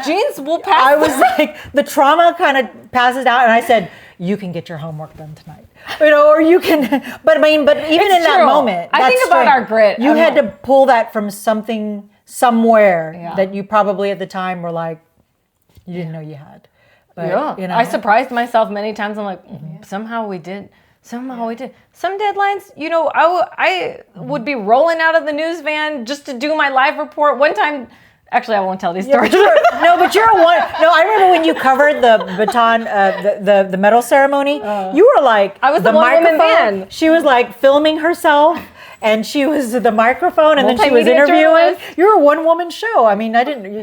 genes will pass. I was like, the trauma kind of passes out, and I said, you can get your homework done tonight, or you can. But even It's in that true. moment, I that think about our grit. You had to pull that from somewhere Yeah. that you probably at the time were like, you didn't know you had. But, I surprised myself many times. I'm like, somehow we did. Somehow we did. Some deadlines, I would be rolling out of the news van just to do my live report. One time, actually, I won't tell these stories. No, but you're one. No, I remember when you covered the baton, the medal ceremony. You were like, I was the one-woman microphone. band. She was like filming herself, and she was the microphone, and then she was Multimedia interviewing. journalist. You were a one-woman show. I mean,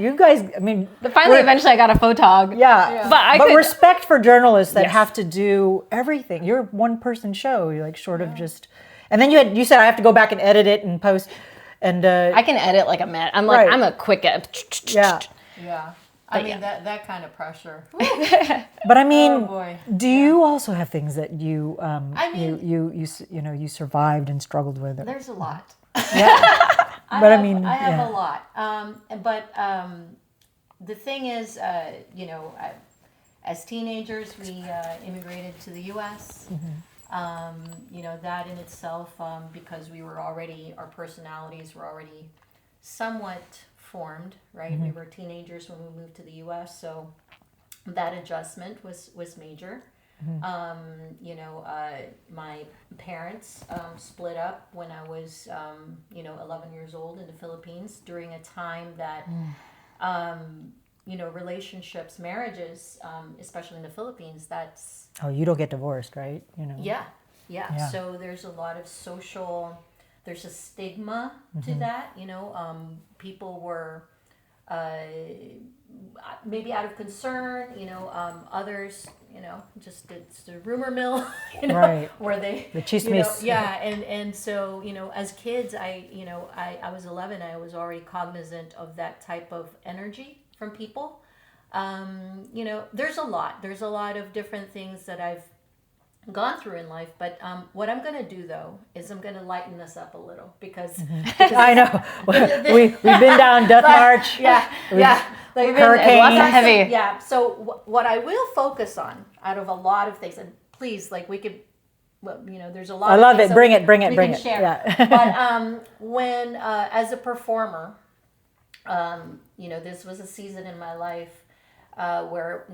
you guys. I mean, Finally, eventually, I got a photog. yeah. But respect for journalists that Yes. have to do everything. You're a one-person show. You're like short of just. And then you said I have to go back and edit it and post. And I can edit like a man. I'm like, Right. I'm a quick edit. yeah. Yeah. I mean, that kind of pressure. But I mean, Oh, boy. do you also have things that you I mean- you survived and struggled with? There's a lot. Yeah. But I mean, I have yeah. a lot. But the thing is, as teenagers, we immigrated to the U.S. That in itself, because our personalities were already somewhat formed, right? We were teenagers when we moved to the U.S., so that adjustment was major. My parents split up when I was, 11 years old in the Philippines during a time that, relationships, marriages, especially in the Philippines, that's... Oh, you don't get divorced, right? Yeah. So there's a lot of there's a stigma to that, people were maybe out of concern, others, just it's the rumor mill, Right. where they The chismes. and so as kids, I was 11, I was already cognizant of that type of energy from people. There's a lot of different things that I've gone through in life, but what I'm going to do though is I'm going to lighten this up a little because I know. We've been down Death March. Like Hurricane. Lots of heavy. Yeah. So what I will focus on out of a lot of things, and please, like we could, there's a lot. I of love things it. that Bring we it. can share. Yeah. But when as a performer, this was a season in my life where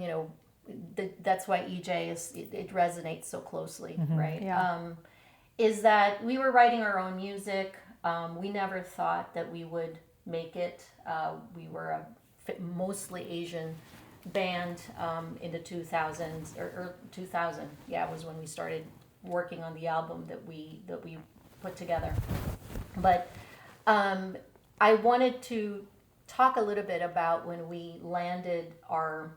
that's why EJ it resonates so closely, right? Yeah. Is that we were writing our own music. We never thought that we would make it. We were a mostly Asian band in the 2000s or 2000. Yeah, was when we started working on the album that we put together. But I wanted to talk a little bit about when we landed our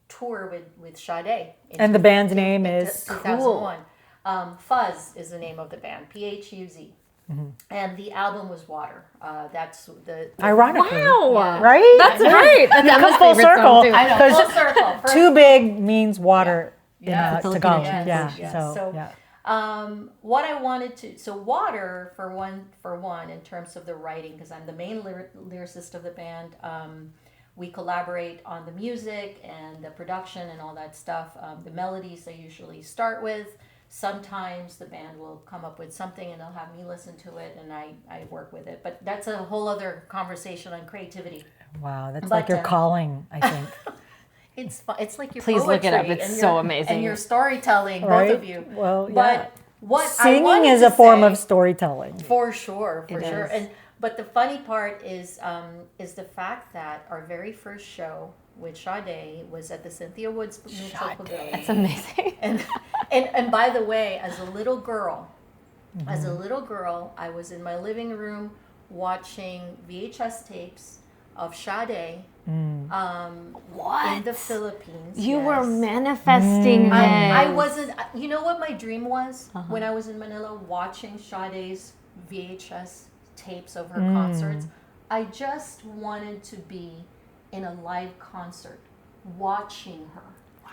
tour with Sade. And the band's name is 2001. Phuz is the name of the band, Phuz. And the album was Water. That's the Ironically. Wow. Yeah. Right? That's right. That's You Emma's come full favorite song, circle. too. I know, Because full circle. First- Too big means water Yeah. in Filipino Tagalog. translation. Yeah. Yeah. So, yeah. What I wanted to, so Water for one in terms of the writing, because I'm the main lyricist of the band. We collaborate on the music and the production and all that stuff. The melodies I usually start with. Sometimes the band will come up with something and they'll have me listen to it and I work with it. But that's a whole other conversation on creativity. Wow, that's But, like your calling, I think. It's fun. It's like your Please look it poetry up. It's and so your- amazing. And your storytelling, Right? both of you. Well, yeah. But what I Singing wanted is to a form say- of storytelling. For sure. It And is. but the funny part is the fact that our very first show with Sade was at the Cynthia Woods Neutral Pavilion. That's amazing. And by the way, as a little girl, I was in my living room watching VHS tapes of Sade in the Philippines. You were manifesting I wasn't, you know what my dream was when I was in Manila watching Sade's VHS tapes of her concerts? I just wanted to be in a live concert, watching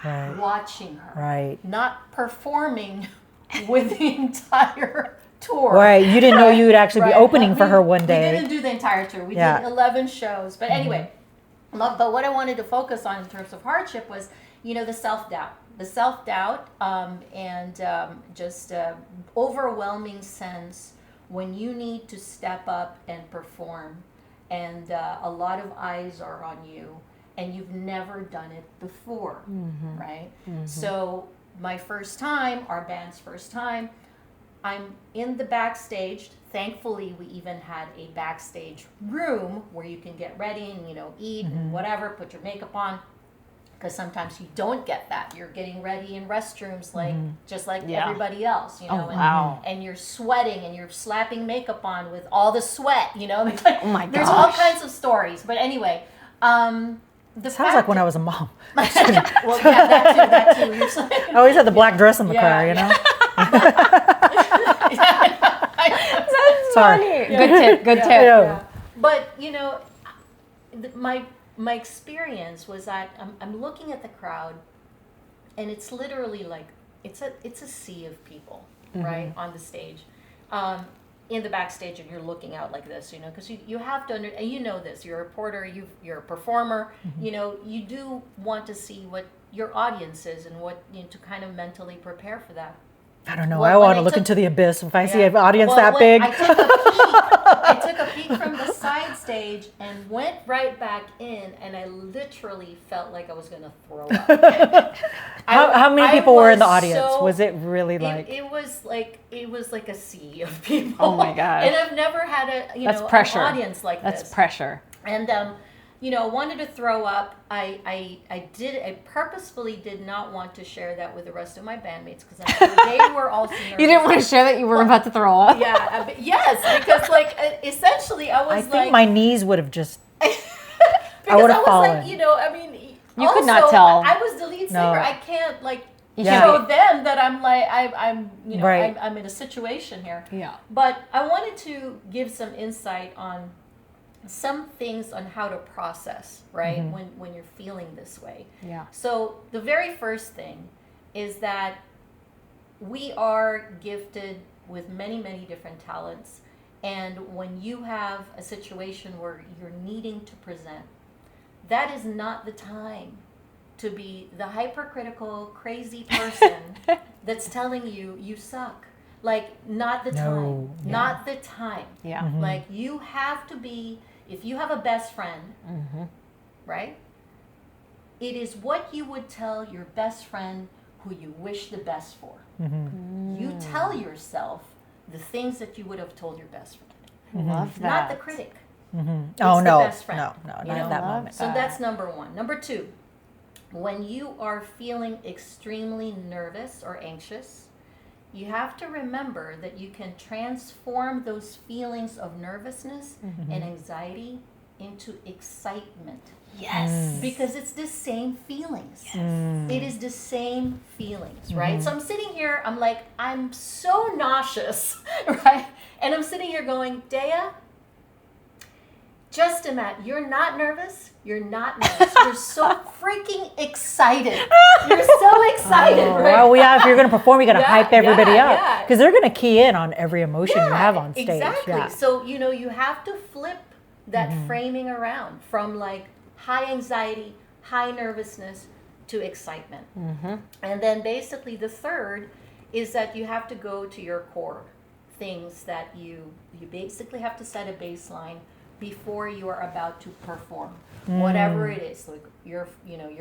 her, not performing with the entire tour. Right, you didn't know you would actually be opening for her one day. We didn't do the entire tour. We did 11 shows. But anyway, but what I wanted to focus on in terms of Hardship was, the self-doubt. The self-doubt and just overwhelming sense when you need to step up and perform. And a lot of eyes are on you, and you've never done it before, right? So my first time, our band's first time, I'm in the backstage. Thankfully, we even had a backstage room where you can get ready and, eat and whatever, put your makeup on. Because sometimes you don't get that. You're getting ready in restrooms just like everybody else, and you're sweating and you're slapping makeup on with all the sweat, Oh my gosh. There's all kinds of stories. But anyway, Sounds like when I was a mom. Well, yeah, that too. I always had the black dress in the car, That's Sorry. funny. Good tip. Yeah. But my experience was that I'm looking at the crowd, and it's literally like it's a sea of people, right, on the stage, in the backstage, and you're looking out like this, because you have to and you know this. You're a reporter, you're a performer, you do want to see what your audience is and what to kind of mentally prepare for that. I don't know. I want to look into the abyss if I see an audience that big. I took a peek from the side stage and went right back in, and I literally felt like I was going to throw up. How many people were in the audience? Was it really like? It was like a sea of people. Oh my gosh! And I've never had an audience like this. That's pressure. And wanted to throw up. I purposefully did not want to share that with the rest of my bandmates because they were also nervous. You didn't want to share that you were about to throw up? Yeah, yes, because essentially I think my knees would have just. I would have fallen. You could not tell. I was the lead singer. No. I can't show them that I'm I'm in a situation here. Yeah. But I wanted to give some insight on some things on how to process, right? When you're feeling this way. Yeah. So the very first thing is that we are gifted with many, many different talents. And when you have a situation where you're needing to present, that is not the time to be the hypercritical, crazy person that's telling you suck. Not the time. Yeah. Not the time. Yeah. You have to be, if you have a best friend, right? It is what you would tell your best friend who you wish the best for. You tell yourself the things that you would have told your best friend. Love that. Not the critic. Oh, It's no. the best friend. No, not at that moment. So that's number one. Number two, when you are feeling extremely nervous or anxious, you have to remember that you can transform those feelings of nervousness and anxiety into excitement. Yes. Because it's the same feelings. Yes. It is the same feelings, right? So I'm sitting here, I'm so nauseous, right? And I'm sitting here going, Dea, just imagine, you're not nervous. You're not nervous. You're so freaking excited. You're so excited, right? Well, if you're going to perform, you got to hype everybody up because they're going to key in on every emotion you have on stage. Exactly. Yeah. So, you have to flip that framing around from high anxiety, high nervousness to excitement. And then basically the third is that you have to go to your core things that you basically have to set a baseline before you are about to perform, whatever it is. You're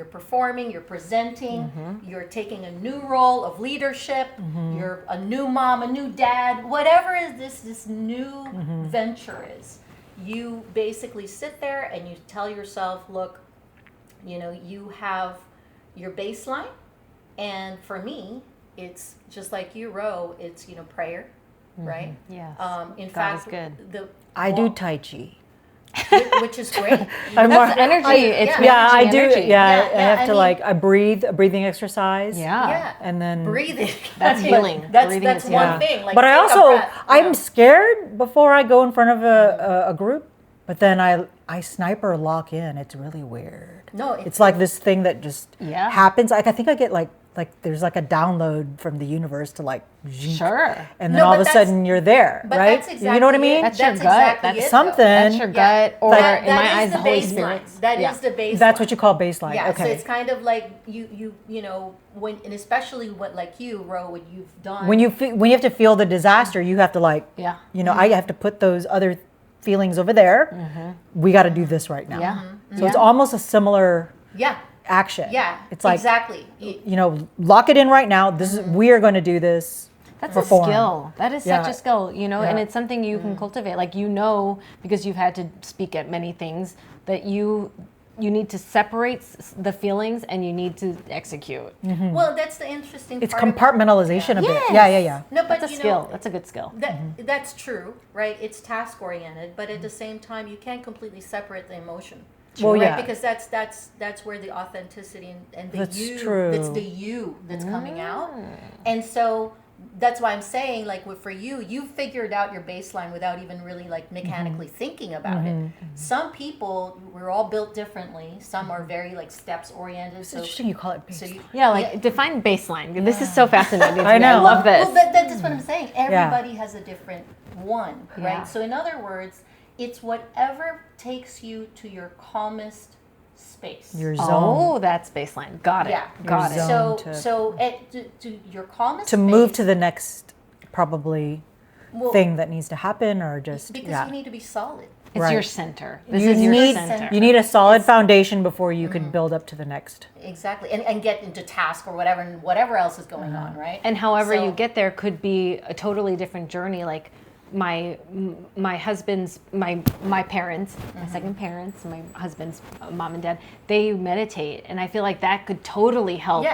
performing, you're presenting, you're taking a new role of leadership, you're a new mom, a new dad, whatever is this new venture is. You basically sit there and you tell yourself, look, You know, you have your baseline, and for me, it's just like you, Ro. It's prayer, right? Yes. In God fact, is good. I do Tai Chi. which is great. That's energy. It's I do. energy. Yeah, Yeah, I have to mean, I breathe a breathing exercise. Yeah. And then Breathing. That's healing. That's Breathing that's is one healing. thing. Like, but I take a also breath. I'm scared before I go in front of a group. But then I sniper lock in. It's really weird. No, it's like this thing that just happens. Like I think I get like there's like a download from the universe to like sure, and then all of a sudden you're there, but right? That's exactly you know what I mean? That's your gut. Exactly That's something. That's your gut, or in my eyes, the Holy baseline. Spirit. That is the baseline. That's what you call baseline. Yeah. Okay. So it's kind of like you know when, and especially what like you, Ro, what you've done. When you have to feel the disaster, you have to like I have to put those other feelings over there. We got to do this right now. Yeah. So it's almost a similar action. Yeah. It's like exactly. Lock it in right now. This is we are going to do this. That's perform. a skill. That is such a skill, and it's something you can cultivate. Like because you've had to speak at many things that you need to separate the feelings and you need to execute. Well, that's the interesting It's part. compartmentalization a bit. Yes. Yeah. No, but That's a skill. That's a good skill. That's true, right? It's task oriented, but at the same time, you can't completely separate the emotion. Well, right? yeah. Because that's where the authenticity and the That's you. true. It's the you that's coming out, and so that's why I'm saying, like, for you figured out your baseline without even really like mechanically thinking about it. Some people, we're all built differently. Some are very like steps oriented. It's interesting you call it Define baseline. baseline. This is so fascinating. I know. I love this. Well, that's what I'm saying. Everybody has a different one, right? Yeah. So in other words, it's whatever takes you to your calmest space. Your zone. Oh, that's baseline. Got it. Yeah. Got it. Zone So to your calmest to space, move to the next probably well, thing that needs to happen, or just because you need to be solid. It's your center. This you is your need center. you need a solid foundation before you can build up to the next. Exactly, and get into task or whatever, and whatever else is going on, right? And however So- you get there could be a totally different journey. Like my husband's my parents, my second parents, my husband's mom and dad, they meditate, and I feel like that could totally help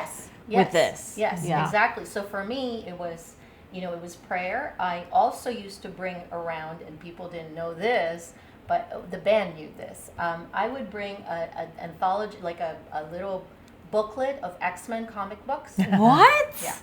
with this. Yes, exactly. So for me, it was prayer. I also used to bring around, and people didn't know this, but the band knew this. I would bring an anthology, like a little booklet of X-Men comic books. What? Yeah.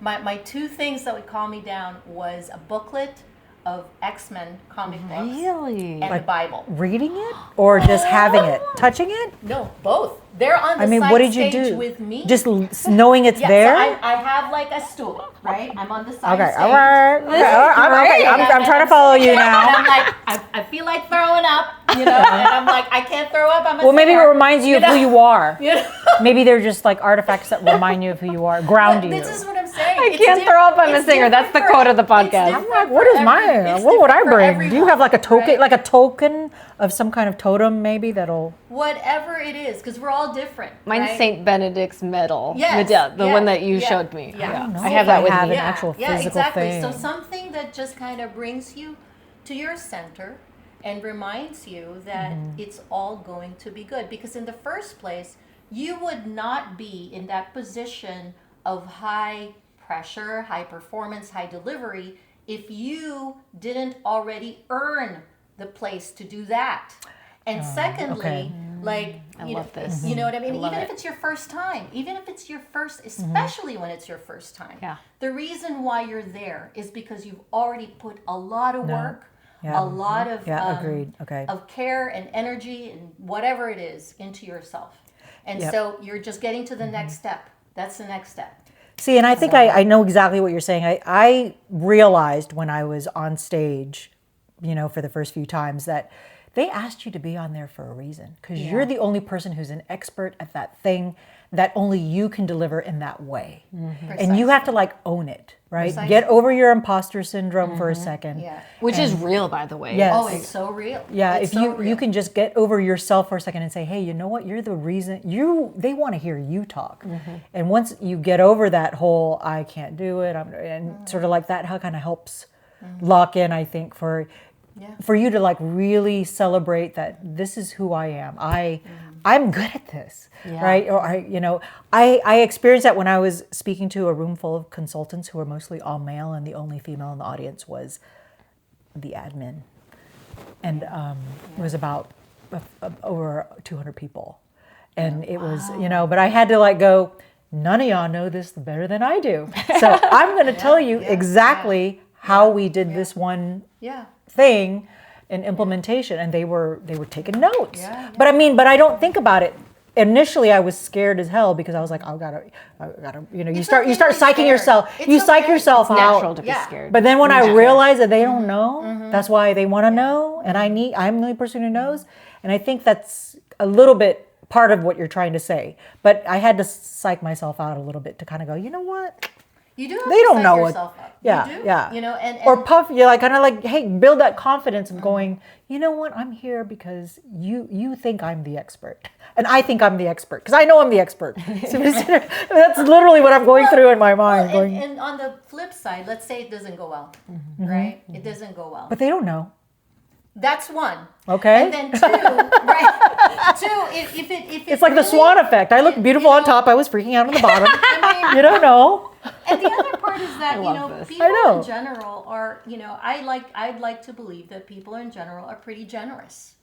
My two things that would calm me down was a booklet of X-Men comic books Really? and the Bible. Reading it or just having it, touching it? No, both. They're on the what side did you stage do? with me. Just knowing it's Yeah, there? so I have like a stool, right? I'm on the side Okay, stage. all right. Okay, I'm trying to follow you And now. I'm like, I feel like throwing up, and I'm like, I can't throw up. I'm a Well, maybe it singer. reminds you of who you are. You know? Maybe they're just like artifacts that remind you of who you are, ground you. This is what I'm saying. I can't throw up. I'm a singer. That's the quote of the podcast. I'm like, what is mine? What would I bring? Do you have like a token, like a token of some kind of totem, maybe that'll? Whatever it is, because we're all different. Mine's right? Saint Benedict's medal. Yes, The one that you yeah, showed me. yeah. I don't know I have if that I with have me. an actual physical exactly. thing. So something that just kind of brings you to your center and reminds you that it's all going to be good. Because in the first place, you would not be in that position of high pressure, high performance, high delivery if you didn't already earn the place to do that. And secondly, like, I love this. You know what I mean? love Even if it. it's your first time, especially when it's your first time. Yeah. The reason why you're there is because you've already put a lot of work, Yeah. a lot of agreed. Okay. of care and energy and whatever it is into yourself. And so you're just getting to the next step. That's the next step. See, and I think I know exactly what you're saying. I realized when I was on stage, for the first few times that they asked you to be on there for a reason, because you're the only person who's an expert at that thing that only you can deliver in that way. And you have to like own it, right? Precisely. Get over your imposter syndrome for a second. Yeah. Which is real, by the way. Yes. Oh, it's so real. Yeah, It's if so you real. can just get over yourself for a second and say, hey, you know what? You're the reason. They want to hear you talk. And once you get over that whole I can't do it, and sort of like that, how kind of helps lock in, I think, for you to like really celebrate that this is who I am. I'm good at this, Yeah. right? Or I experienced that when I was speaking to a room full of consultants who were mostly all male, and the only female in the audience was the admin, and it was about over 200 people, and it was but I had to like go. None of y'all know this better than I do, so I'm going to tell you exactly how we did this one thing in implementation, and they were taking notes. But I don't think about it. Initially, I was scared as hell because I was like, I gotta, you start psyching yourself. You psych yourself It's out. natural to be scared. But then when I realized that they don't know, that's why they want to know, and I'm the only person who knows, and I think that's a little bit part of what you're trying to say. But I had to psych myself out a little bit to kind of go, you know what? You do have They to don't psych know yourself what. up. Yeah, You do. yeah. And or puff. You're like kind of like, hey, build that confidence of going. You know what? I'm here because you think I'm the expert, and I think I'm the expert because I know I'm the expert. So that's literally what I'm going through in my mind. and on the flip side, let's say it doesn't go well, right? It doesn't go well. But they don't know. That's one. Okay. And then two, right? Two, if It's like the swan effect. I look beautiful on top. I was freaking out on the bottom. You don't know. And the other part is that this. people in general are I'd like to believe that people in general are pretty generous,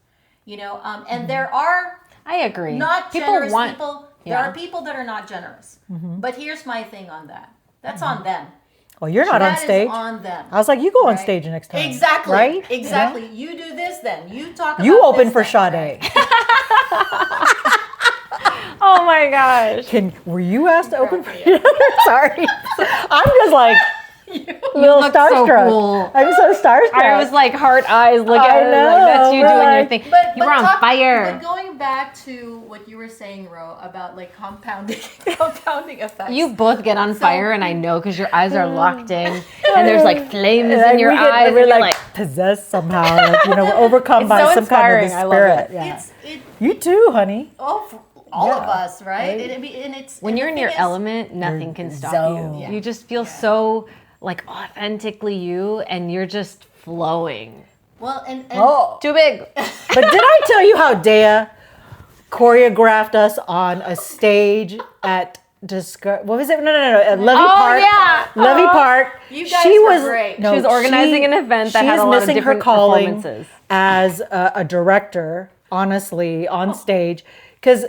and there are I agree. not people generous want, people. Yeah. There are people that are not generous. But here's my thing on that. That's on them. Well, you're not on That is stage. on them. I was like, you go on Right. stage next time. Exactly. Right? Exactly. You do this then. You talk about You open this for then, Sade. right? Oh my gosh. Were you asked to open for? Sorry, I'm just like a little look so starstruck. cool. I'm so starstruck. I was like heart eyes looking I at it, know, like that's you doing your right. thing. You were on fire. But going back to what you were saying, Ro, about like compounding effects. You both get on fire, and I know because your eyes are locked in, and there's like flames in your eyes, We're and you're like like, possessed somehow. Like, we're overcome It's by so some kind of inspiring. I love spirit. it. Yeah. You too, honey. for all of Yeah. us, right? Right. And it's when and you're the in your thing is- element, nothing can stop zone. you. Yeah. You just feel so like authentically you, and you're just flowing. Well, and Oh, Too big. but did I tell you how Dea choreographed us on a stage at what was it? No, at Levy Park. yeah. Levy Park. You guys were great. No, She was organizing an event that she had is a lot of missing her different calling performances. as a director, honestly, on stage. Because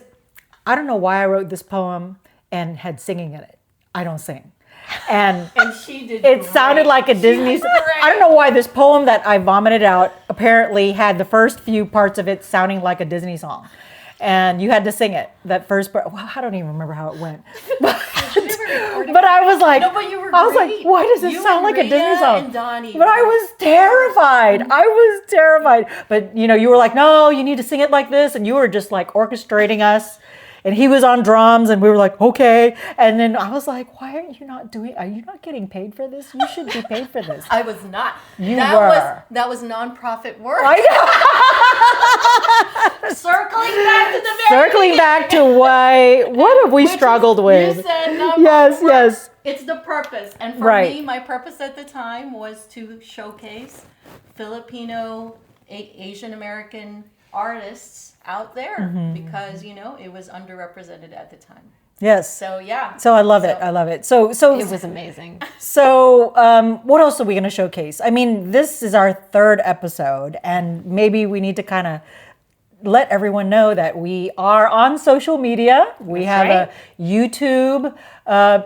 I don't know why I wrote this poem and had singing in it. I don't sing. And she did. it sounded like a Disney. I don't know why this poem that I vomited out apparently had the first few parts of it sounding like a Disney song. And you had to sing it. That first part. Well, I don't even remember how it went. But I was like, No, but you were I was great. like, why does it You sound and like a Disney Rhea song? and Donnie But I were- was terrified. I was terrified. But you were like, no, you need to sing it like this, and you were just like orchestrating us. And he was on drums, and we were like, okay. And then I was like, why are you not getting paid for this? You should be paid for this. I was not. You that were. That was nonprofit work. I know. Circling back to the very Circling beginning. back to what have we Which is- struggled with? You said nonprofit Yes, work. yes. It's the purpose. And for Right. me, my purpose at the time was to showcase Filipino, Asian American artists out there Mm-hmm. because, it was underrepresented at the time. Yes. So, yeah. So I love it. I love it. So It was amazing. So, what else are we going to showcase? I mean, this is our third episode, and maybe we need to kind of let everyone know that we are on social media. We have right. a YouTube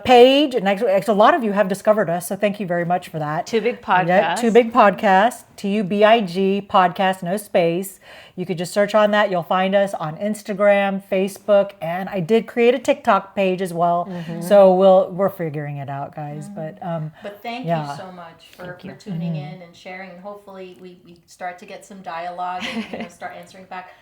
page, and actually, a lot of you have discovered us, so thank you very much for that. Tubig Podcast. Yeah, Tubig Podcast, Tubig Podcast, no space. You could just search on that. You'll find us on Instagram, Facebook, and I did create a TikTok page as well. So we're figuring it out, guys. But thank yeah. you so much for tuning in and sharing. And hopefully we start to get some dialogue and start answering back.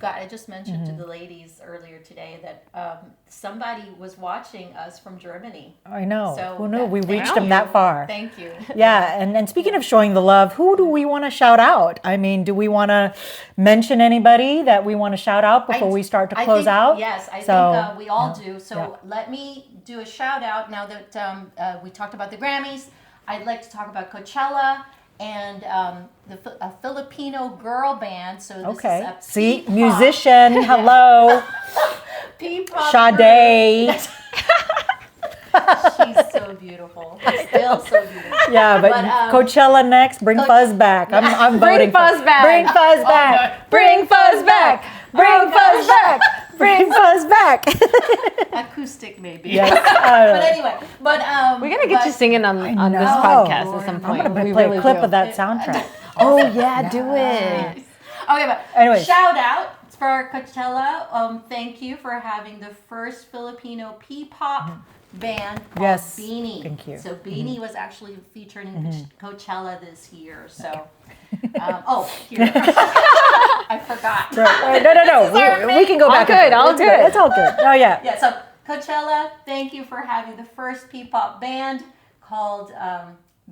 I just mentioned to the ladies earlier today that somebody was watching us from Germany. I know. So Who knew we thank reached you. them that far? Thank you. Yeah, and speaking of showing the love, who do we want to shout out? I mean, do we want to mention anybody that we want to shout out before we start to close out? Yes, I So, think we all do. So yeah. let me do a shout out now that we talked about the Grammys. I'd like to talk about Coachella and a Filipino girl band. So this Okay. is a See, P-pop. musician. Hello. P-pop Sade. group. She's so beautiful. Still so beautiful. Yeah, but Coachella next. Bring Fuzz back. I'm voting. Bring Fuzz back. Bring Fuzz back. Bring Fuzz back. Bring Fuzz back. Bring Fuzz back. Acoustic maybe. Yes. But anyway, We gotta get you singing on this know. podcast at some I'm point. gonna We play really a clip do. of that soundtrack. Oh yeah, do it. Okay, but Anyways. shout out for Coachella. Thank you for having the first Filipino P-pop band called Yes. Beanie. Thank you. So Beanie was actually featured in Coachella this year. So, here. I forgot. Right. No. We can go All back. good, all It's good. It's all good. Oh yeah. Yeah, so Coachella, thank you for having the first P-pop band called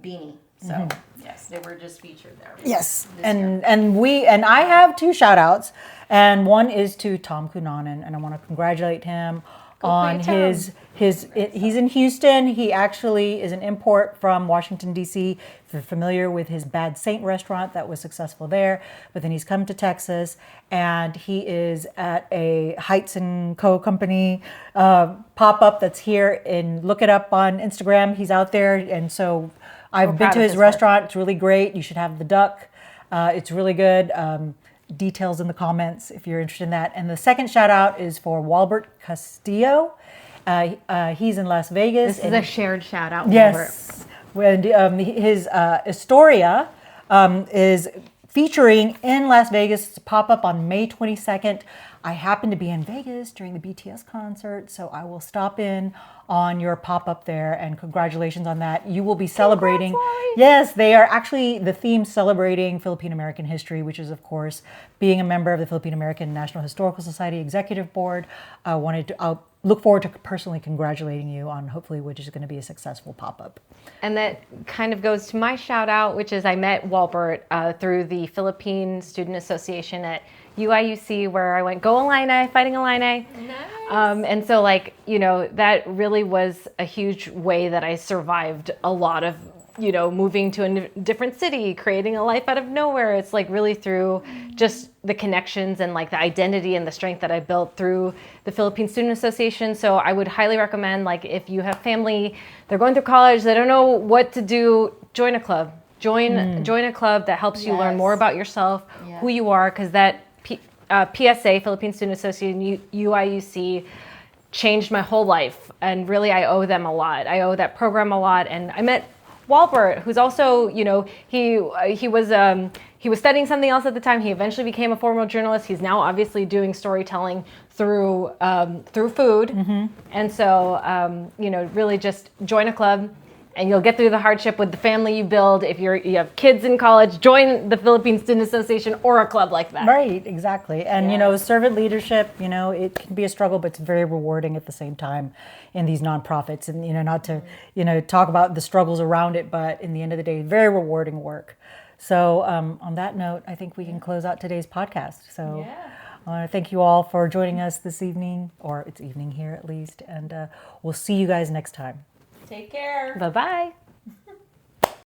Beanie. So yes, they were just featured there. Yes, this year. and I have two shout outs, and one is to Tom Kunanen, and I want to congratulate him on Tom. he's in Houston. He actually is an import from Washington D.C. If you're familiar with his Bad Saint restaurant, that was successful there, but then he's come to Texas, and he is at a Heights and Co. company pop-up that's here, and look it up on Instagram. He's out there, and so I've been proud to of his his work. restaurant. It's really great. You should have the duck. It's really good. Details in the comments if you're interested in that. And the second shout out is for Walbert Castillo. He's in Las Vegas. This is a shared shout out. Yes. When his Astoria is featuring in Las Vegas. It's a pop-up on May 22nd. I happen to be in Vegas during the BTS concert, so I will stop in on your pop-up there, and congratulations on that. You will be celebrating. Yes, they are actually the theme celebrating Filipino American history, which is, of course, being a member of the Filipino American National Historical Society Executive Board. I'll look forward to personally congratulating you on hopefully which is going to be a successful pop-up. And that kind of goes to my shout out, which is I met Walbert through the Philippine Student Association at UIUC, where I went Go Illini, Fighting Illini. Nice. And so that really was a huge way that I survived a lot of, moving to a different city, creating a life out of nowhere. It's like really through just the connections and like the identity and the strength that I built through the Philippine Student Association. So I would highly recommend, like, if you have family, they're going through college, they don't know what to do, join a club. Join a club that helps you learn more about yourself, who you are, because that PSA, Philippine Student Association, UIUC, changed my whole life. And really, I owe them a lot. I owe that program a lot. And I met Walbert, who's also, he was studying something else at the time. He eventually became a formal journalist. He's now obviously doing storytelling through food. And so, really just join a club, and you'll get through the hardship with the family you build. If you have kids in college, join the Philippine Student Association or a club like that. Right, exactly. And, servant leadership, it can be a struggle, but it's very rewarding at the same time in these nonprofits. And, not to, talk about the struggles around it, but in the end of the day, very rewarding work. So on that note, I think we can close out today's podcast. So I want to thank you all for joining us this evening, or it's evening here at least. And we'll see you guys next time. Take care. Bye-bye.